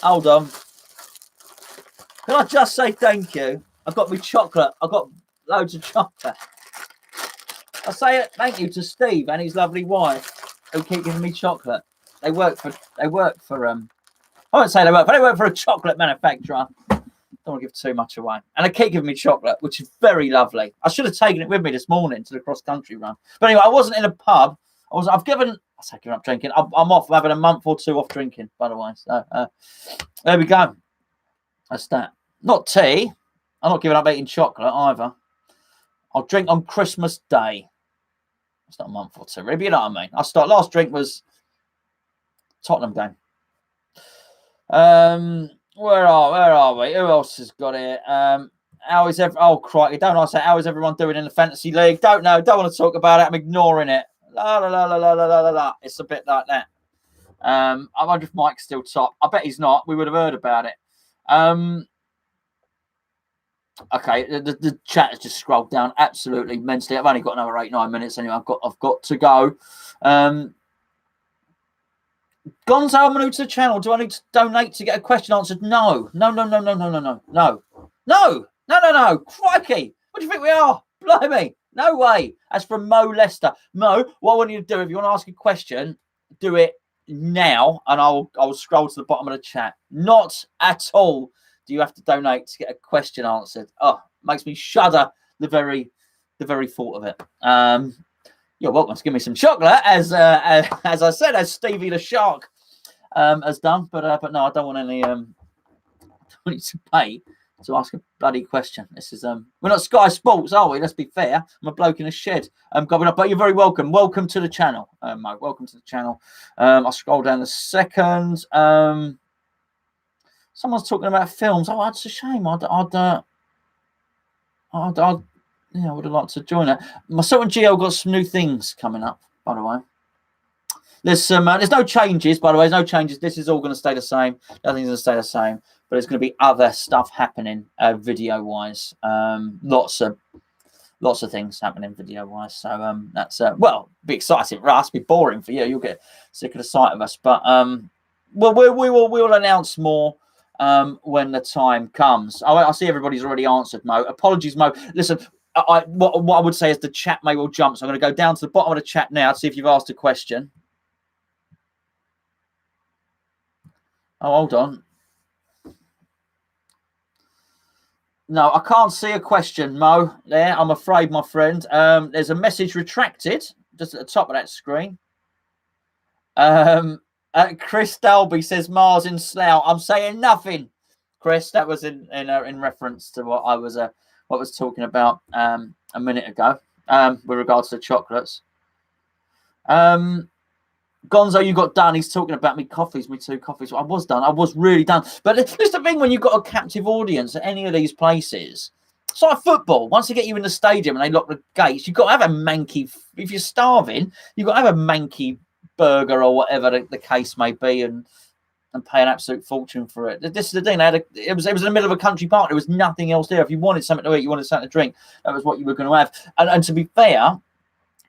hold on. Can I just say thank you? I've got me chocolate. I've got loads of chocolate. I say thank you to Steve and his lovely wife who keep giving me chocolate. They work for I won't say they work, but they work for a chocolate manufacturer. Don't want to give too much away. And they keep giving me chocolate, which is very lovely. I should have taken it with me this morning to the cross-country run. But anyway, I wasn't in a pub. I've given up drinking. I'm off. I'm having a month or 2 off drinking, by the way. So there we go. That's that. Not tea. I'm not giving up eating chocolate either. I'll drink on Christmas Day. It's not a month or 2. Really, you know what I mean? Last drink was Tottenham game. Where are we? Who else has got it? How is crikey, don't I say how is everyone doing in the fantasy league? Don't know, don't want to talk about it. I'm ignoring it. La la la la la la la la. It's a bit like that. I wonder if Mike's still top. I bet he's not. We would have heard about it. Okay, the chat has just scrolled down absolutely mentally. I've only got another 8-9 minutes anyway. I've got to go. Gonzo, I'm new to the channel. Do I need to donate to get a question answered? No. Crikey. What do you think we are? Blimey. No way. That's from Mo Lester. Mo, what I want you to do, if you want to ask a question, do it now, and I'll scroll to the bottom of the chat. Not at all do you have to donate to get a question answered. Oh, makes me shudder the very thought of it. You're welcome to give me some chocolate, as I said, as Stevie the Shark has done. But no, I don't want any. I don't need to pay to ask a bloody question. This is we're not Sky Sports, are we? Let's be fair. I'm a bloke in a shed. Coming up, but you're very welcome. Welcome to the channel, Mike. Welcome to the channel. I'll scroll down a second. Someone's talking about films. Oh, that's a shame. I would have liked to join it. Myself and Gio got some new things coming up, by the way. There's no changes, by the way. There's no changes. This is all going to stay the same. Nothing's going to stay the same. But there's going to be other stuff happening video-wise. Lots of things happening video-wise. So that's be exciting for us. Be boring for you. You'll get sick of the sight of us. But we will announce more when the time comes. I see everybody's already answered, Mo. Apologies, Mo. Listen. What I would say is the chat may well jump. So I'm going to go down to the bottom of the chat now to see if you've asked a question. Oh, hold on. No, I can't see a question, Mo. There, I'm afraid, my friend. There's a message retracted just at the top of that screen. Chris Dalby says Mars in Slough. I'm saying nothing, Chris. That was in reference to what I was talking about a minute ago with regards to chocolates. Gonzo, you got done. He's talking about me 2 coffees. I was done. I was really done. But it's the thing when you've got a captive audience at any of these places. It's like football. Once they get you in the stadium and they lock the gates, you've got to have a manky. If you're starving, you've got to have a manky burger or whatever the case may be. And and pay an absolute fortune for it. This is the thing. It was in the middle of a country park. There was nothing else there. If you wanted something to eat, you wanted something to drink, that was what you were going to have. And to be fair,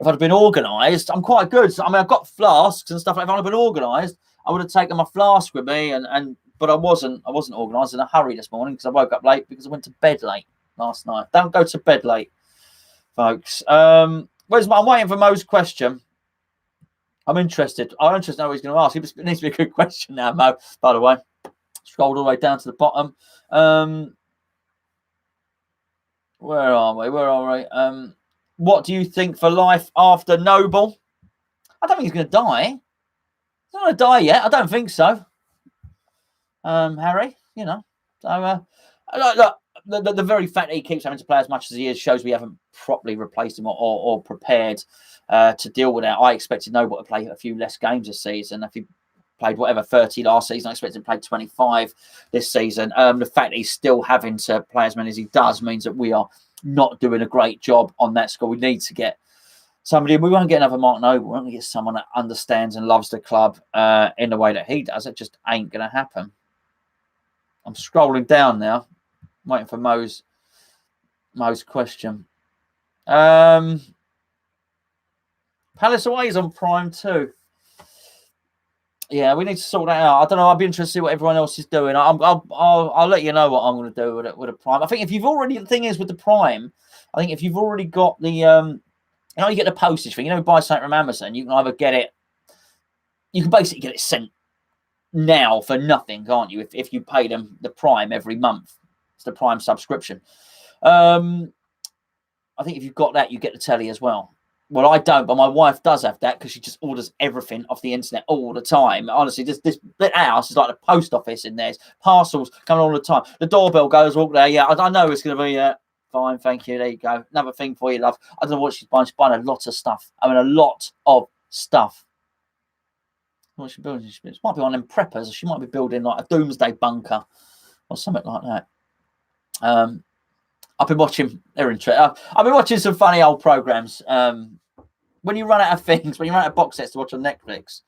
if I'd been organised, I'm quite good. So, I mean, I've got flasks and stuff. If I'd been organised, I would have taken my flask with me. But I wasn't organised, in a hurry this morning because I woke up late because I went to bed late last night. Don't go to bed late, folks. I'm waiting for Mo's question. I'm interested. I'm interested to know what he's going to ask. It needs to be a good question now, Mo, by the way. Scrolled all the way down to the bottom. Where are we? What do you think for life after Noble? I don't think he's going to die. He's not going to die yet. I don't think so. Harry, you know. So, look, the very fact that he keeps having to play as much as he is shows we haven't properly replaced him or prepared to deal with that. I expected Noble to play a few less games this season. If he played 30 last season, I expected him to play 25 this season. The fact that he's still having to play as many as he does means that we are not doing a great job on that score. We need to get somebody. We won't get another Mark Noble. We're not going to get someone that understands and loves the club in the way that he does. It just ain't going to happen. I'm scrolling down now, waiting for Mo's question. Palace away is on Prime too. Yeah, we need to sort that out. I don't know. I'd be interested to see what everyone else is doing. I'll let you know what I'm going to do with a Prime. I think if you've already, the thing is with the Prime, I think if you've already got the, you get the postage thing. Buy something from Amazon, you can either get it, you can basically get it sent now for nothing, can't you? If you pay them the Prime every month, it's the Prime subscription. I think if you've got that, you get the telly as well. Well, I don't, but my wife does have that because she just orders everything off the internet all the time. Honestly, this house is like the post office in there. It's parcels coming all the time. The doorbell goes all there. Yeah, I know it's going to be fine. Thank you. There you go. Another thing for you, love. I don't know what she's buying. She's buying a lot of stuff. I mean, a lot of stuff. What she's building? She might be on them preppers. She might be building like a doomsday bunker or something like that. I've been watching. I've been watching some funny old programs. When you run out of things, when you run out of box sets to watch on Netflix,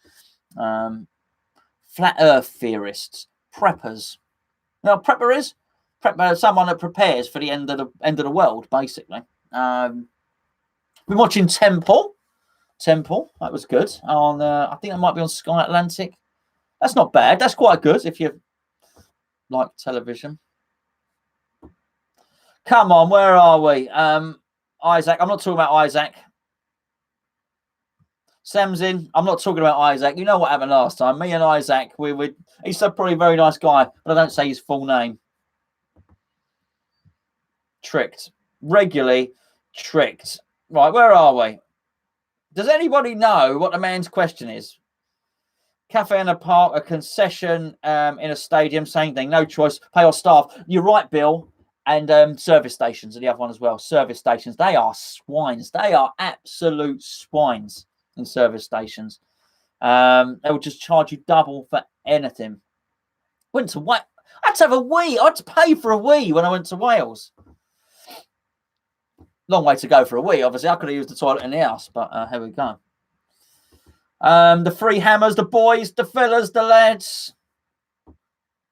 flat Earth theorists, preppers. You know what a prepper is? Prepper, someone that prepares for the end of the world, basically. Been watching Temple. That was good. On I think that might be on Sky Atlantic. That's not bad. That's quite good if you like television. Come on, where are we? Isaac. I'm not talking about Isaac. Sam's in. I'm not talking about Isaac. You know what happened last time? Me and Isaac, he's probably a very nice guy, but I don't say his full name. Tricked. Regularly tricked. Right, where are we? Does anybody know what the man's question is? Cafe in a park, a concession in a stadium, same thing. No choice. Pay our staff. You're right, Bill. And service stations are the other one as well. Service stations. They are swines. They are absolute swines in service stations. They will just charge you double for anything. Went to Wales. I had to have a wee. I had to pay for a wee when I went to Wales. Long way to go for a wee. Obviously, I could have used the toilet in the house, but here we go. The three hammers, the boys, the fellas, the lads.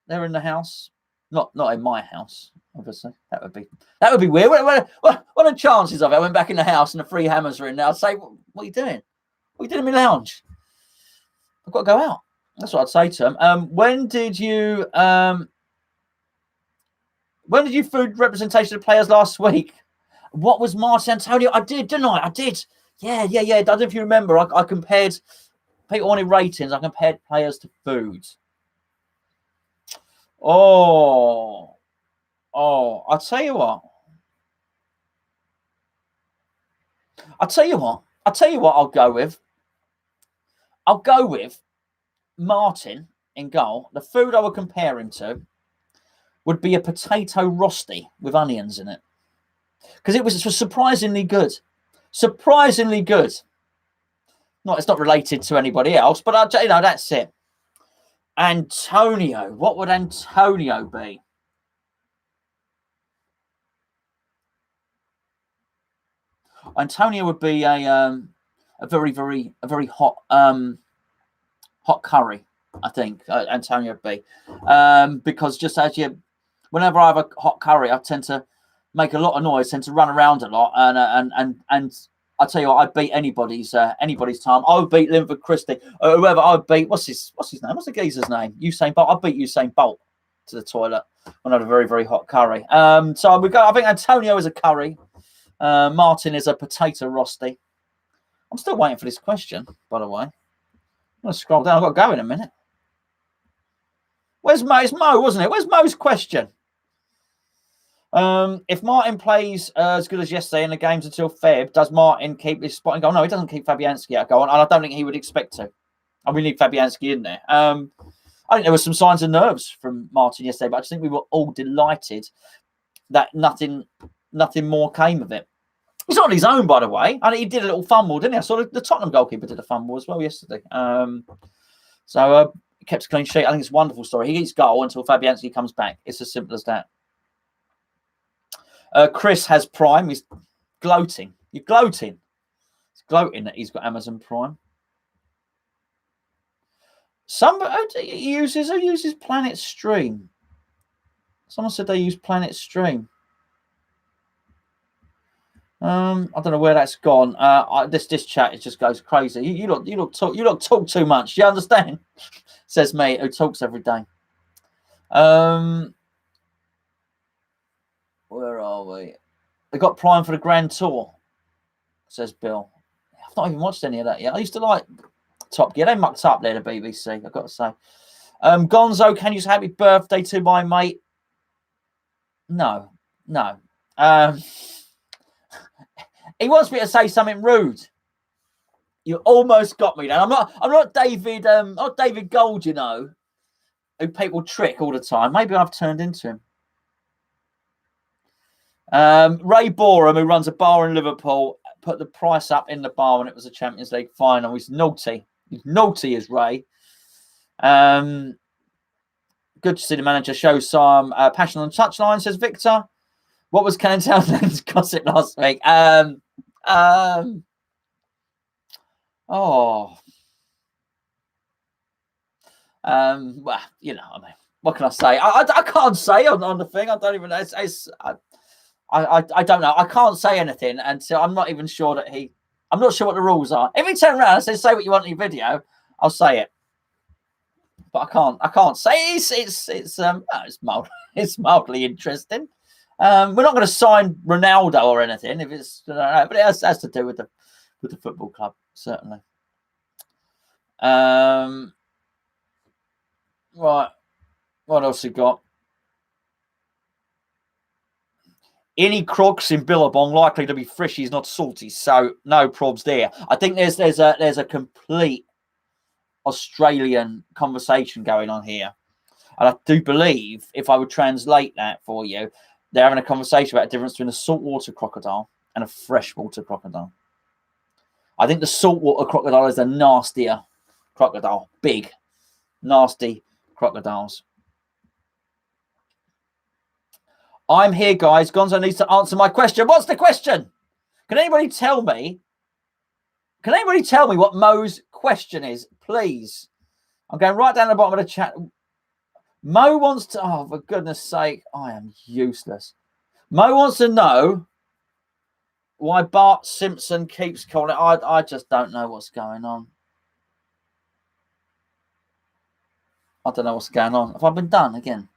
They're in the house. Not in my house, obviously. That would be weird. What are the chances of it? I went back in the house and the three hammers are in there. I'd say, what are you doing? What are you doing in my lounge? I've got to go out. That's what I'd say to them. When did you food representation of players last week? What was Martin Antonio? I did, didn't I? I did. Yeah. I don't know if you remember. I compared people wanted ratings. I compared players to foods. Oh, I'll tell you what. I'll go with. I'll go with Martin in goal. The food I would compare him to would be a potato rosti with onions in it. Because it was surprisingly good. Surprisingly good. It's not related to anybody else, but that's it. Antonio. What would Antonio be? Antonio would be a very hot hot curry. I think Antonio would be, because just as whenever I have a hot curry, I tend to make a lot of noise, tend to run around a lot, and I tell you what, I'd beat anybody's time. I would beat Linford Christie, or whoever. I would beat what's his name? What's the geezer's name? Usain Bolt. I'd beat Usain Bolt to the toilet when I had a very, very hot curry. So we go. I think Antonio is a curry. Martin is a potato rosti. I'm still waiting for this question, by the way. I'm going to scroll down. I've got to go in a minute. Where's Mo? It's Mo, wasn't it? Where's Mo's question? If Martin plays as good as yesterday in the games until Feb, does Martin keep his spot and go? No, he doesn't keep Fabianski out. Go on, and I don't think he would expect to. And we need Fabianski in there. I think there were some signs of nerves from Martin yesterday, but I just think we were all delighted that nothing more came of it. He's not on his own, by the way. I think he did a little fumble, didn't he? I saw the Tottenham goalkeeper did a fumble as well yesterday. So he kept a clean sheet. I think it's a wonderful story. He gets goal until Fabianski comes back. It's as simple as that. Chris has Prime. He's gloating. You're gloating. He's gloating that he's got Amazon Prime. Who uses Planet Stream? Someone said they use Planet Stream. I don't know where that's gone. This chat it just goes crazy. You look talk too much. Do you understand? Says me, who talks every day. Where are we? They got Prime for the Grand Tour. Says Bill. I've not even watched any of that yet. I used to like Top Gear. They mucked up there, the BBC. I've got to say. Gonzo, can you say happy birthday to my mate? No. He wants me to say something rude. You almost got me. Then I'm not David Gold, you know, who people trick all the time. Maybe I've turned into him. Ray Boreham, who runs a bar in Liverpool, put the price up in the bar when it was a Champions League final. He's naughty. He's naughty as Ray. Good to see the manager show some passion on the touchline, says Victor. What was Ken Townsend's gossip last week? Well, you know, I mean, what can I say? I can't say on the thing. I don't even know. I don't know. I can't say anything until I'm not even sure that I'm not sure what the rules are. If he turn around and says, say what you want in your video, I'll say it. But I can't say it's mildly interesting. We're not going to sign Ronaldo or anything if it's, but it has to do with the football club, certainly. Right. What else we got? Any crocs in Billabong likely to be frishies, not salty, so no probs there. I think there's a complete Australian conversation going on here, and I do believe if I would translate that for you, they're having a conversation about the difference between a saltwater crocodile and a freshwater crocodile. I think the saltwater crocodile is a nastier crocodile, big, nasty crocodiles. I'm here, guys. Gonzo needs to answer my question. What's the question? Can anybody tell me? Can anybody tell me what Mo's question is, please? I'm going right down the bottom of the chat. Mo wants to... Oh, for goodness sake, I am useless. Mo wants to know why Bart Simpson keeps calling it. I just don't know what's going on. I don't know what's going on. Have I been done again?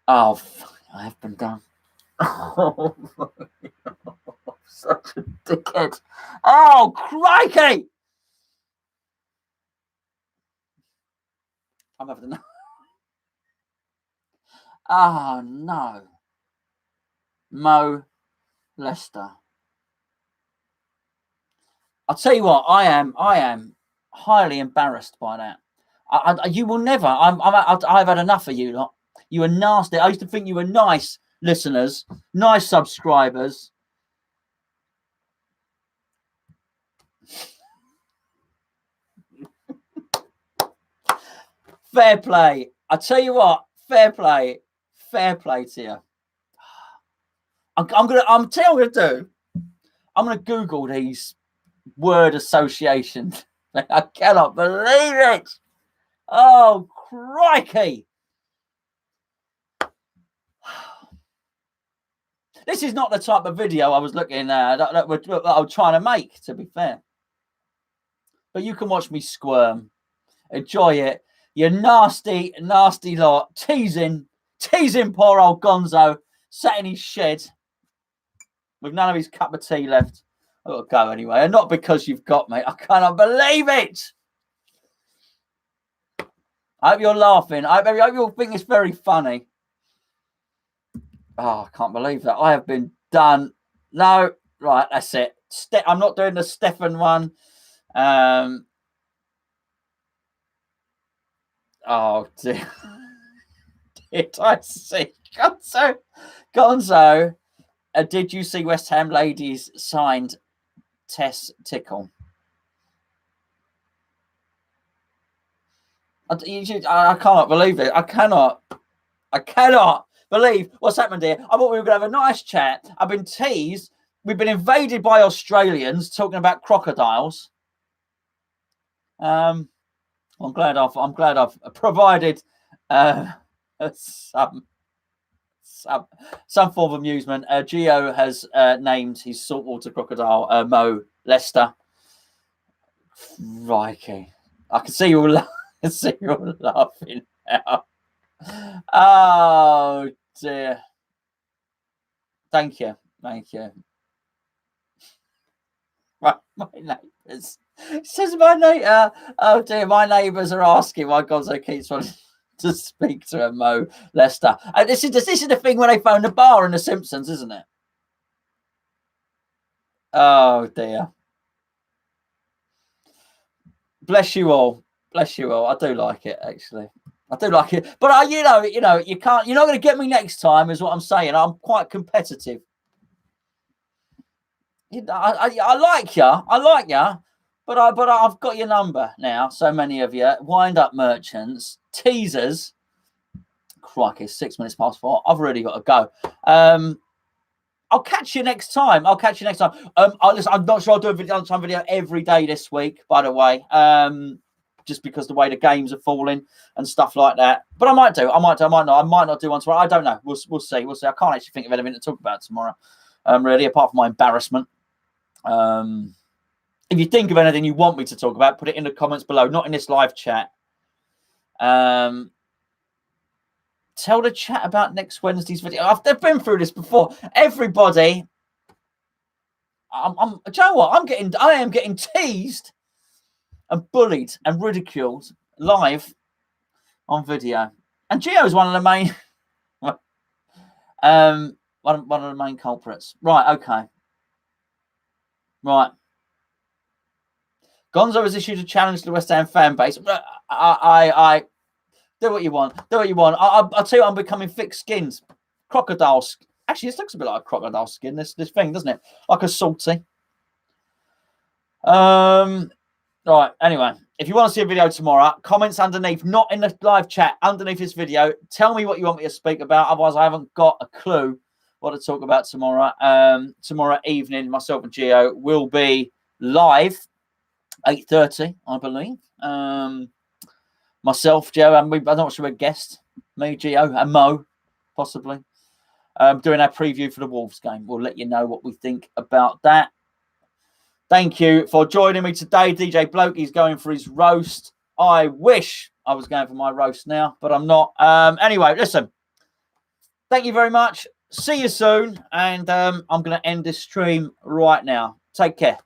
Oh, I have been done. Oh, such a dickhead. Oh, crikey! I'm having enough. Oh, no. Mo Lester. I'll tell you what, I am highly embarrassed by that. You will never. I've had enough of you lot. You were nasty. I used to think you were nice listeners, nice subscribers. Fair play. I tell you what, fair play to you. I'm gonna do. I'm gonna Google these Word association. I cannot believe it. Oh, crikey. This is not the type of video I was looking at that I was trying to make, to be fair. But you can watch me squirm. Enjoy it. You nasty, nasty lot. Teasing poor old Gonzo. Sat in his shed with none of his cup of tea left. I've got to go anyway. And not because you've got me. I cannot believe it. I hope you're laughing. I hope you'll think it's very funny. Oh, I can't believe that. I have been done. No, right, that's it. I'm not doing the Stefan one. Oh, dear. Did I see Gonzo? Did you see West Ham ladies signed Tess Tickle? I cannot believe it. I cannot believe what's happened here. I thought we were going to have a nice chat. I've been teased. We've been invaded by Australians talking about crocodiles. I'm glad I've provided some form of amusement. Gio has named his saltwater crocodile Mo Lester. Crikey. I can see you all laughing now. Oh dear. Thank you. My neighbours. It says my neighbour. Oh dear, my neighbours are asking why Gonzo keeps wanting to speak to a Mo Lester. This is the thing when they phone the bar in The Simpsons, isn't it? Oh dear. Bless you all. Bless you all. I do like it, actually. I do like it. But you know, you can't. You're not going to get me next time, is what I'm saying. I'm quite competitive. I like you. I like you. But I've got your number now. So many of you wind up merchants, teasers. Crikey, 6 minutes past 4. I've really got to go. I'll catch you next time. Listen, I'm not sure I'll do a video every day this week, by the way. Just because the way the games are falling and stuff like that. But I might do. I might not. I might not do one tomorrow. I don't know. We'll see. I can't actually think of anything to talk about tomorrow. Really, apart from my embarrassment. If you think of anything you want me to talk about, put it in the comments below, not in this live chat. Tell the chat about next Wednesday's video. I've been through this before. Everybody, do you know what? I am getting teased and bullied and ridiculed live on video. And Gio is one of the main one of the main culprits. Right, okay. Right. Gonzo has issued a challenge to the West Ham fan base. I do what you want. I'll tell you, I'm becoming thick-skinned. Crocodile. Actually, this looks a bit like a crocodile skin. This thing, doesn't it? Like a salty. Right. Anyway, if you want to see a video tomorrow, comments underneath, not in the live chat, underneath this video. Tell me what you want me to speak about. Otherwise, I haven't got a clue what to talk about tomorrow. Tomorrow evening, myself and Gio will be live, 8:30, I believe. Myself, Joe, and I'm not sure a guest, me, Gio, and Mo, possibly, doing our preview for the Wolves game. We'll let you know what we think about that. Thank you for joining me today. DJ Blokey's going for his roast. I wish I was going for my roast now, but I'm not. Anyway, listen. Thank you very much. See you soon. And I'm going to end this stream right now. Take care.